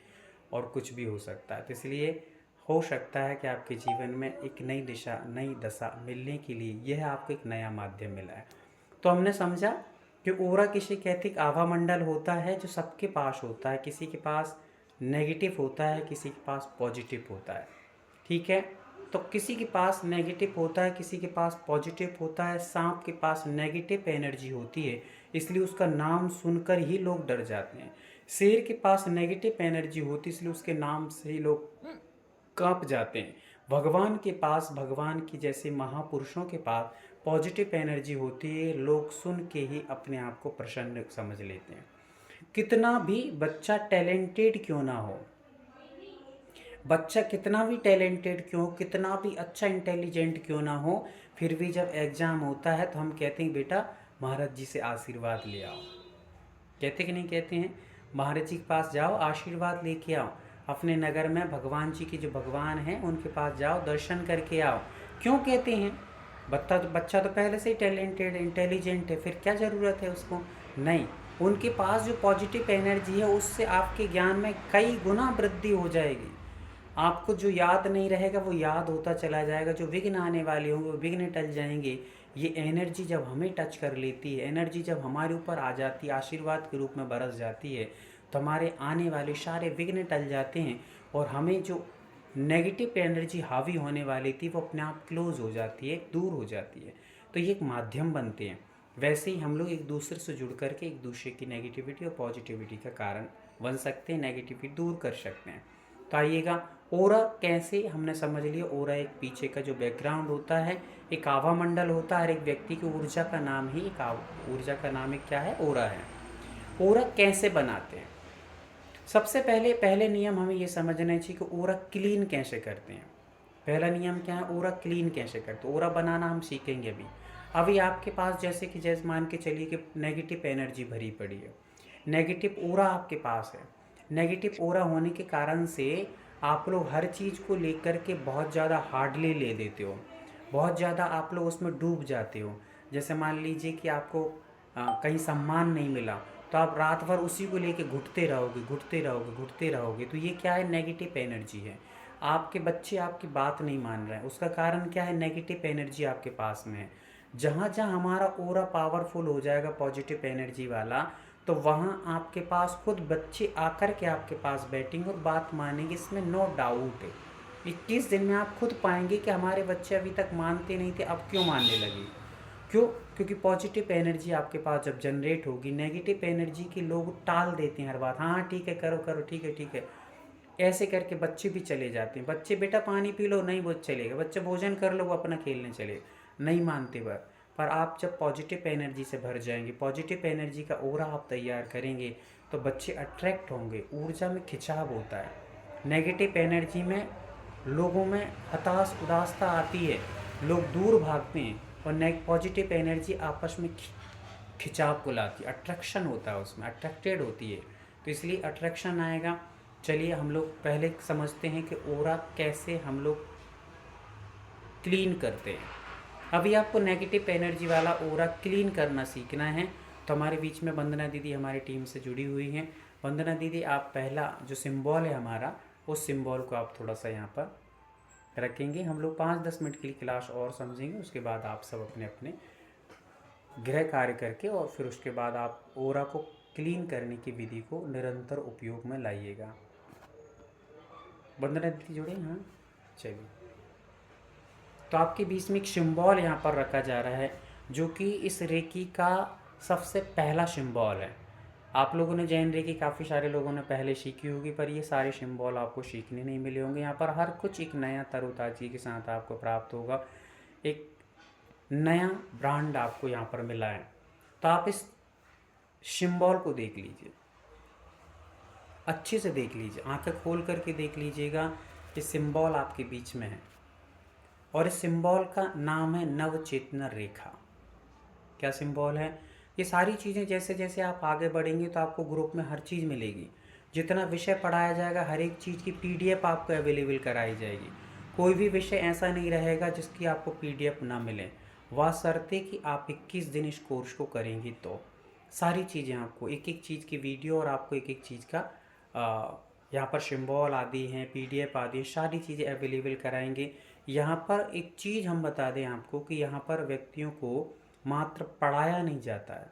और कुछ भी हो सकता है। तो इसलिए हो सकता है कि आपके जीवन में एक नई दिशा, नई दशा मिलने के लिए यह आपको एक नया माध्यम मिला है। तो हमने समझा कि ओरा किसे कहते हैं? आभा मंडल होता है जो सबके पास होता है। किसी के पास नेगेटिव होता है, किसी के पास पॉजिटिव होता है। ठीक है, तो किसी के पास नेगेटिव होता है, किसी के पास पॉजिटिव होता है। सांप के पास नेगेटिव एनर्जी होती है, इसलिए उसका नाम सुनकर ही लोग डर जाते हैं। शेर के पास नेगेटिव एनर्जी होती है, इसलिए उसके नाम से ही लोग कांप जाते हैं। भगवान के पास, भगवान की जैसे महापुरुषों के पास पॉजिटिव एनर्जी होती है, लोग सुन के ही अपने आप को प्रसन्न समझ लेते हैं। कितना भी बच्चा टैलेंटेड क्यों ना हो, बच्चा कितना भी टैलेंटेड क्यों, कितना भी अच्छा इंटेलिजेंट क्यों ना हो, फिर भी जब एग्ज़ाम होता है तो हम कहते हैं बेटा महाराज जी से आशीर्वाद ले आओ। कहते कि नहीं कहते हैं? महाराज जी के पास जाओ, आशीर्वाद लेके आओ। अपने नगर में भगवान जी के जो भगवान हैं उनके पास जाओ, दर्शन करके आओ। क्यों कहते हैं? बच्चा तो पहले से ही टैलेंटेड, इंटेलिजेंट है, फिर क्या ज़रूरत है उसको? नहीं, उनके पास जो पॉजिटिव एनर्जी है उससे आपके ज्ञान में कई गुना वृद्धि हो जाएगी। आपको जो याद नहीं रहेगा वो याद होता चला जाएगा, जो विघ्न आने वाले होंगे वो विघ्न टल जाएंगे। ये एनर्जी जब हमें टच कर लेती है, एनर्जी जब हमारे ऊपर आ जाती है, आशीर्वाद के रूप में बरस जाती है, तो हमारे आने वाले सारे विघ्न टल जाते हैं और हमें जो नेगेटिव एनर्जी हावी होने वाली थी वो अपने आप क्लोज हो जाती है, दूर हो जाती है। तो ये एक माध्यम बनते हैं। वैसे ही हम लोग एक दूसरे से जुड़ करके एक दूसरे की नेगेटिविटी और पॉजिटिविटी का कारण बन सकते हैं, नेगेटिविटी दूर कर सकते हैं। तो आइएगा, ओरा कैसे हमने समझ लिया। ओरा एक पीछे का जो बैकग्राउंड होता है, एक आभा मंडल होता है। हर एक व्यक्ति की ऊर्जा का नाम ही एक ऊर्जा का नाम एक क्या है? ओरा है। ओरा कैसे बनाते हैं? सबसे पहले नियम हमें ये समझना चाहिए कि ओरा क्लीन कैसे करते हैं। पहला नियम क्या है? ओरा क्लीन कैसे करते हैं। ओरा बनाना हम सीखेंगे अभी आपके पास जैसे मान के चलिए कि नेगेटिव एनर्जी भरी पड़ी है, नेगेटिव ओरा आपके पास है। नेगेटिव ओरा होने के कारण से आप लोग हर चीज़ को लेकर के बहुत ज़्यादा हार्डली ले लेते हो, बहुत ज़्यादा आप लोग उसमें डूब जाते हो। जैसे मान लीजिए कि आपको कहीं सम्मान नहीं मिला तो आप रात भर उसी को लेके घुटते रहोगे। तो ये क्या है? नेगेटिव एनर्जी है। आपके बच्चे आपकी बात नहीं मान रहे हैं, उसका कारण क्या है? नेगेटिव एनर्जी आपके पास में है। जहाँ हमारा ओरा पावरफुल हो जाएगा पॉजिटिव एनर्जी वाला, तो वहाँ आपके पास खुद बच्चे आकर के आपके पास बैठेंगे और बात मानेंगे, इसमें नो डाउट है। 21 दिन में आप खुद पाएंगे कि हमारे बच्चे अभी तक मानते नहीं थे, अब क्यों मानने लगे। क्यों? क्योंकि पॉजिटिव एनर्जी आपके पास जब जनरेट होगी, नेगेटिव एनर्जी के लोग टाल देते हैं हर बात। हाँ ठीक है, करो, ठीक है। ऐसे करके बच्चे भी चले जाते हैं। बच्चे बेटा पानी पी लो, नहीं वो चलेगा। बच्चे भोजन कर लो, वो अपना खेलने चले, नहीं मानते पर आप जब पॉजिटिव एनर्जी से भर जाएंगे, पॉजिटिव एनर्जी का ओरा आप तैयार करेंगे तो बच्चे अट्रैक्ट होंगे। ऊर्जा में खिंचाव होता है। नेगेटिव एनर्जी में लोगों में हताश उदासता आती है, लोग दूर भागते हैं, और पॉजिटिव एनर्जी आपस में खिंचाव को लाती है, अट्रैक्शन होता है उसमें, अट्रैक्टेड होती है, तो इसलिए अट्रैक्शन आएगा। चलिए हम लोग पहले समझते हैं कि ओरा कैसे हम लोग क्लीन करते हैं। अभी आपको नेगेटिव एनर्जी वाला ओरा क्लीन करना सीखना है, तो हमारे बीच में वंदना दीदी हमारी टीम से जुड़ी हुई हैं। वंदना दीदी, आप पहला जो सिंबल है हमारा, उस सिंबल को आप थोड़ा सा यहाँ पर रखेंगे। हम लोग 5-10 मिनट के लिए क्लास और समझेंगे, उसके बाद आप सब अपने अपने गृह कार्य करके और फिर उसके बाद आप ओरा को क्लीन करने की विधि को निरंतर उपयोग में लाइएगा। वंदना दीदी जुड़े? हाँ, चलिए। तो आपके बीच में एक सिंबल यहाँ पर रखा जा रहा है, जो कि इस रेकी का सबसे पहला सिंबल है। आप लोगों ने जैन रेकी काफ़ी सारे लोगों ने पहले सीखी होगी, पर ये सारे सिंबल आपको सीखने नहीं मिले होंगे। यहाँ पर हर कुछ एक नया तरोताज़गी के साथ आपको प्राप्त होगा, एक नया ब्रांड आपको यहाँ पर मिला है। तो आप इस सिंबल को देख लीजिए, अच्छे से देख लीजिए, आंखें खोल करके देख लीजिएगा। ये सिंबल आपके बीच में है और इस सिंबल का नाम है नवचेतना रेखा। क्या सिंबल है? ये सारी चीज़ें जैसे जैसे आप आगे बढ़ेंगे तो आपको ग्रुप में हर चीज़ मिलेगी। जितना विषय पढ़ाया जाएगा हर एक चीज़ की PDF आपको अवेलेबल कराई जाएगी। कोई भी विषय ऐसा नहीं रहेगा जिसकी आपको PDF ना मिले, बशर्ते कि आप 21 दिन इस कोर्स को करेंगी। तो सारी चीज़ें आपको एक एक चीज़ की वीडियो और आपको एक एक चीज़ का यहाँ पर सिंबल आदि हैं, PDF आदि, सारी चीज़ें अवेलेबल कराएंगे। यहाँ पर एक चीज़ हम बता दें आपको कि यहाँ पर व्यक्तियों को मात्र पढ़ाया नहीं जाता है,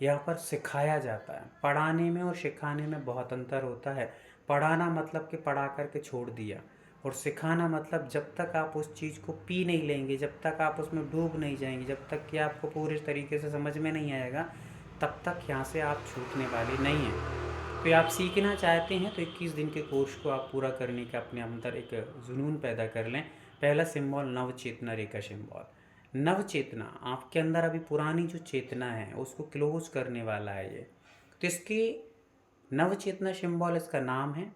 यहाँ पर सिखाया जाता है। पढ़ाने में और सिखाने में बहुत अंतर होता है। पढ़ाना मतलब कि पढ़ा करके छोड़ दिया, और सिखाना मतलब जब तक आप उस चीज़ को पी नहीं लेंगे, जब तक आप उसमें डूब नहीं जाएंगे, जब तक कि आपको पूरे तरीके से समझ में नहीं आएगा, तब तक यहाँ से आप छूटने वाले नहीं हैं। तो आप सीखना चाहते हैं तो 21 दिन के कोर्स को आप पूरा करने का अपने अंदर एक जुनून पैदा कर लें। पहला सिंबल नवचेतना रेखा सिंबल। नवचेतना आपके अंदर अभी पुरानी जो चेतना है उसको क्लोज करने वाला है ये। तो इसकी नवचेतना सिंबल इसका नाम है,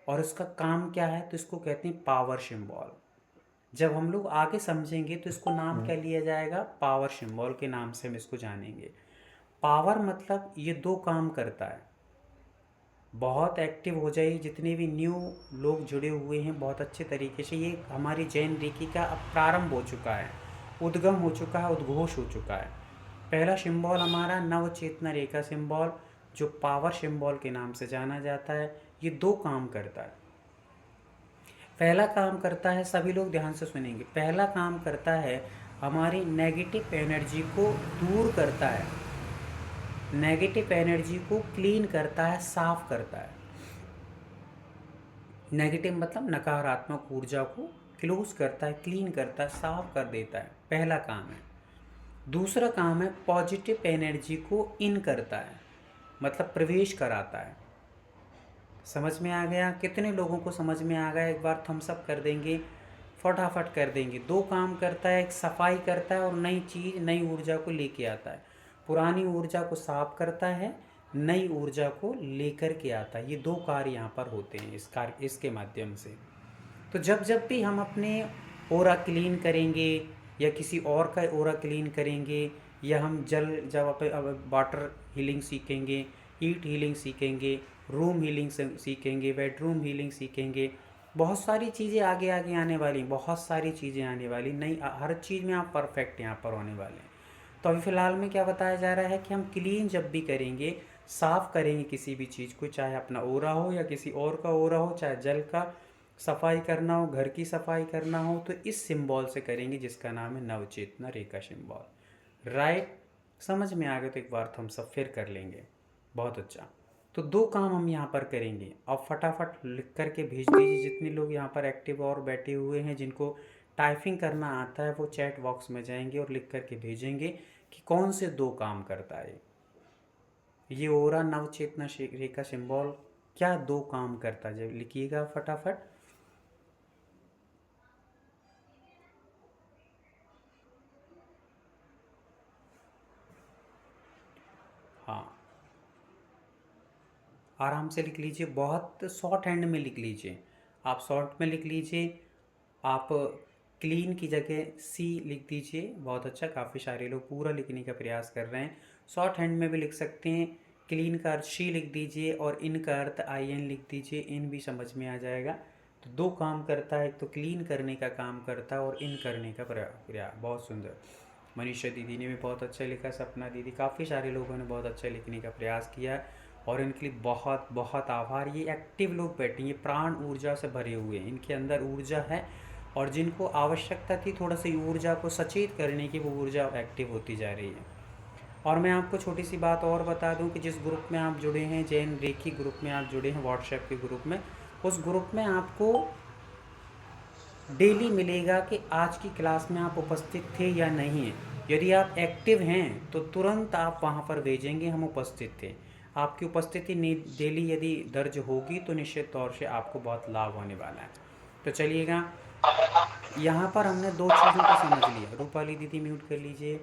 और इसका काम क्या है तो इसको कहते हैं पावर सिंबल। जब हम लोग आगे समझेंगे तो इसको नाम क्या लिया जाएगा, पावर सिंबल के नाम से हम इसको जानेंगे। पावर मतलब ये 2 काम करता है। बहुत एक्टिव हो जाइए, जितने भी न्यू लोग जुड़े हुए हैं बहुत अच्छे तरीके से। ये हमारी जैन रेकी का अब प्रारंभ हो चुका है, उद्गम हो चुका है, उद्घोष हो चुका है। पहला सिंबल हमारा नवचेतना रेखा सिंबल, जो पावर सिंबल के नाम से जाना जाता है। ये 2 काम करता है। पहला काम करता है, सभी लोग ध्यान से सुनेंगे, पहला काम करता है हमारी नेगेटिव एनर्जी को दूर करता है, नेगेटिव एनर्जी को क्लीन करता है, साफ करता है। नेगेटिव मतलब नकारात्मक ऊर्जा को क्लोज करता है, क्लीन करता है, साफ कर देता है, पहला काम है। दूसरा काम है पॉजिटिव एनर्जी को इन करता है, मतलब प्रवेश कराता है। समझ में आ गया? कितने लोगों को समझ में आ गया? एक बार थम्स अप कर देंगे, फटाफट कर देंगे। 2 काम करता है, एक सफाई करता है और नई चीज़, नई ऊर्जा को लेके आता है। पुरानी ऊर्जा को साफ करता है, नई ऊर्जा को लेकर के आता है। ये 2 कार्य यहाँ पर होते हैं इसके माध्यम से। तो जब जब भी हम अपने ओरा क्लीन करेंगे या किसी और का ओरा क्लीन करेंगे, या हम जब वाटर हीलिंग सीखेंगे, ईट हीलिंग सीखेंगे, रूम हीलिंग सीखेंगे, बेडरूम हीलिंग सीखेंगे, बहुत सारी चीज़ें आगे आगे आने वाली, बहुत सारी चीज़ें आने वाली, नई हर चीज़ में आप परफेक्ट यहाँ पर होने वाले हैं। तो अभी फ़िलहाल में क्या बताया जा रहा है कि हम क्लीन जब भी करेंगे, साफ़ करेंगे किसी भी चीज़ को, चाहे अपना ओरा हो या किसी और का ओरा हो, चाहे जल का सफाई करना हो, घर की सफाई करना हो, तो इस सिंबल से करेंगे जिसका नाम है नवचेतना रेखा सिंबल। राइट? समझ में आ गया? तो एक बार हम सब फिर कर लेंगे। बहुत अच्छा। तो 2 काम हम यहाँ पर करेंगे। अब फटाफट लिख करके भेज दीजिए। जितने लोग यहाँ पर एक्टिव और बैठे हुए हैं, जिनको टाइपिंग करना आता है, वो चैट बॉक्स में जाएंगे और लिख करके भेजेंगे कि कौन से 2 काम करता है ये ओरा नवचेतना रेखा सिंबल, क्या 2 काम करता है, जब लिखिएगा फटाफट। हाँ, आराम से लिख लीजिए, बहुत शॉर्ट हैंड में लिख लीजिए। आप शॉर्ट में लिख लीजिए, आप क्लीन की जगह सी लिख दीजिए। बहुत अच्छा, काफ़ी सारे लोग पूरा लिखने का प्रयास कर रहे हैं। शॉर्ट हैंड में भी लिख सकते हैं। क्लीन का अर्थ शी लिख दीजिए और इन का अर्थ आई एन लिख दीजिए, इन भी समझ में आ जाएगा। तो दो काम करता है, एक तो क्लीन करने का काम करता है और इन करने का प्रयास। बहुत सुंदर, मनीषा दीदी ने भी बहुत अच्छा लिखा, सपना दीदी, काफ़ी सारे लोगों ने बहुत अच्छा लिखने का प्रयास किया और इनके लिए बहुत बहुत आभार। ये एक्टिव लोग बैठे, ये प्राण ऊर्जा से भरे हुए हैं, इनके अंदर ऊर्जा है और जिनको आवश्यकता थी थोड़ा सी ऊर्जा को सचेत करने की, वो ऊर्जा एक्टिव होती जा रही है। और मैं आपको छोटी सी बात और बता दूं कि जिस ग्रुप में आप जुड़े हैं, जैन रेखी ग्रुप में आप जुड़े हैं, व्हाट्सएप के ग्रुप में, उस ग्रुप में आपको डेली मिलेगा कि आज की क्लास में आप उपस्थित थे या नहीं है। यदि आप एक्टिव हैं तो तुरंत आप वहाँ पर भेजेंगे हम उपस्थित थे। आपकी उपस्थिति डेली यदि दर्ज होगी तो निश्चित तौर से आपको बहुत लाभ होने वाला है। तो चलिएगा, यहाँ पर हमने दो चीज़ों को समझ लिया। रूपाली दीदी म्यूट कर लीजिए।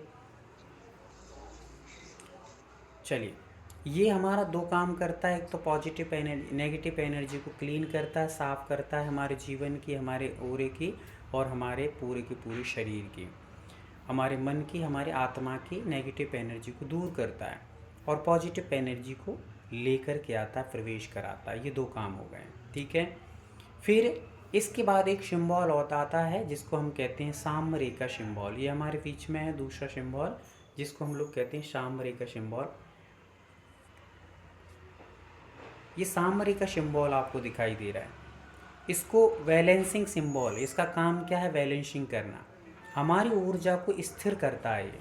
चलिए, ये हमारा दो काम करता है, एक तो पॉजिटिव एनर्जी, नेगेटिव एनर्जी को क्लीन करता है, साफ़ करता है हमारे जीवन की, हमारे ऑरे की और हमारे पूरे की पूरी शरीर की, हमारे मन की, हमारे आत्मा की नेगेटिव एनर्जी को दूर करता है और पॉजिटिव एनर्जी को लेकर के आता है, प्रवेश कराता है। ये दो काम हो गए, ठीक है। फिर इसके बाद एक सिंबल आता है जिसको हम कहते हैं साम्य रेखा सिंबल। ये हमारे बीच में है दूसरा सिंबल जिसको हम लोग कहते हैं साम्य रेखा सिंबल। ये साम्य रेखा सिंबल आपको दिखाई दे रहा है, इसको बैलेंसिंग सिंबल, इसका काम क्या है? बैलेंसिंग करना, हमारी ऊर्जा को स्थिर करता है। ये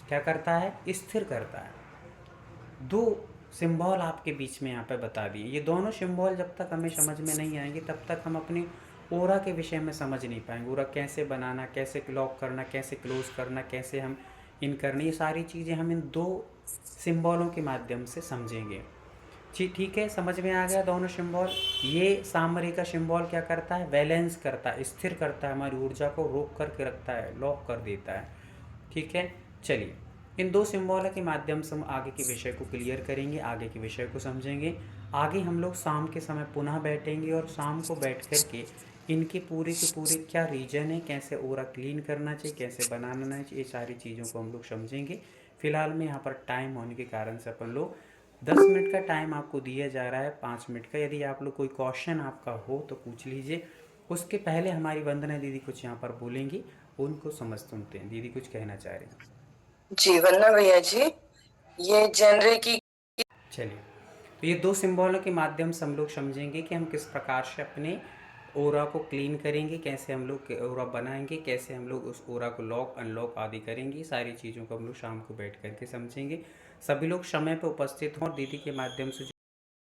क्या करता है? स्थिर करता है। दो सिंबल आपके बीच में यहाँ पे बता दिए। ये दोनों सिंबल जब तक हमें समझ में नहीं आएंगे तब तक हम अपने ओरा के विषय में समझ नहीं पाएंगे। ओरा कैसे बनाना, कैसे लॉक करना, कैसे क्लोज करना, कैसे हम इन करना, ये सारी चीज़ें हम इन दो सिंबलों के माध्यम से समझेंगे। ठीक है, समझ में आ गया दोनों सिंबल। ये साम्य रेखा सिंबल क्या करता है? बैलेंस करता है, स्थिर करता है, हमारी ऊर्जा को रोक करके रखता है, लॉक कर देता है। ठीक है, चलिए इन दो सिंबल के माध्यम से हम आगे के विषय को क्लियर करेंगे, आगे के विषय को समझेंगे। आगे हम लोग शाम के समय पुनः बैठेंगे और शाम को बैठ कर के इनके पूरे के पूरे क्या रीजन है, कैसे ओरा क्लीन करना चाहिए, कैसे बनाना चाहिए, ये सारी चीज़ों को हम लोग समझेंगे। फिलहाल में यहाँ पर टाइम होने के कारण से अपन लोग 10 मिनट का टाइम आपको दिया जा रहा है, 5 मिनट का। यदि आप लोग कोई क्वेश्चन आपका हो तो पूछ लीजिए। उसके पहले हमारी वंदना दीदी कुछ यहाँ पर बोलेंगी, उनको समझ सुनते हैं। दीदी कुछ कहना चाह रही हैं। जी वंदना भैया जी, ये जनरे की चलिए, तो ये दो सिंबलों के माध्यम से हम लोग समझेंगे कि हम किस प्रकार से अपने ओरा को क्लीन करेंगे, कैसे हम लोग ओरा बनाएंगे, कैसे हम लोग उस ओरा को लॉक अनलॉक आदि करेंगे। सारी चीज़ों को हम लोग शाम को बैठ करके समझेंगे। सभी लोग समय पर उपस्थित हों और दीदी के माध्यम से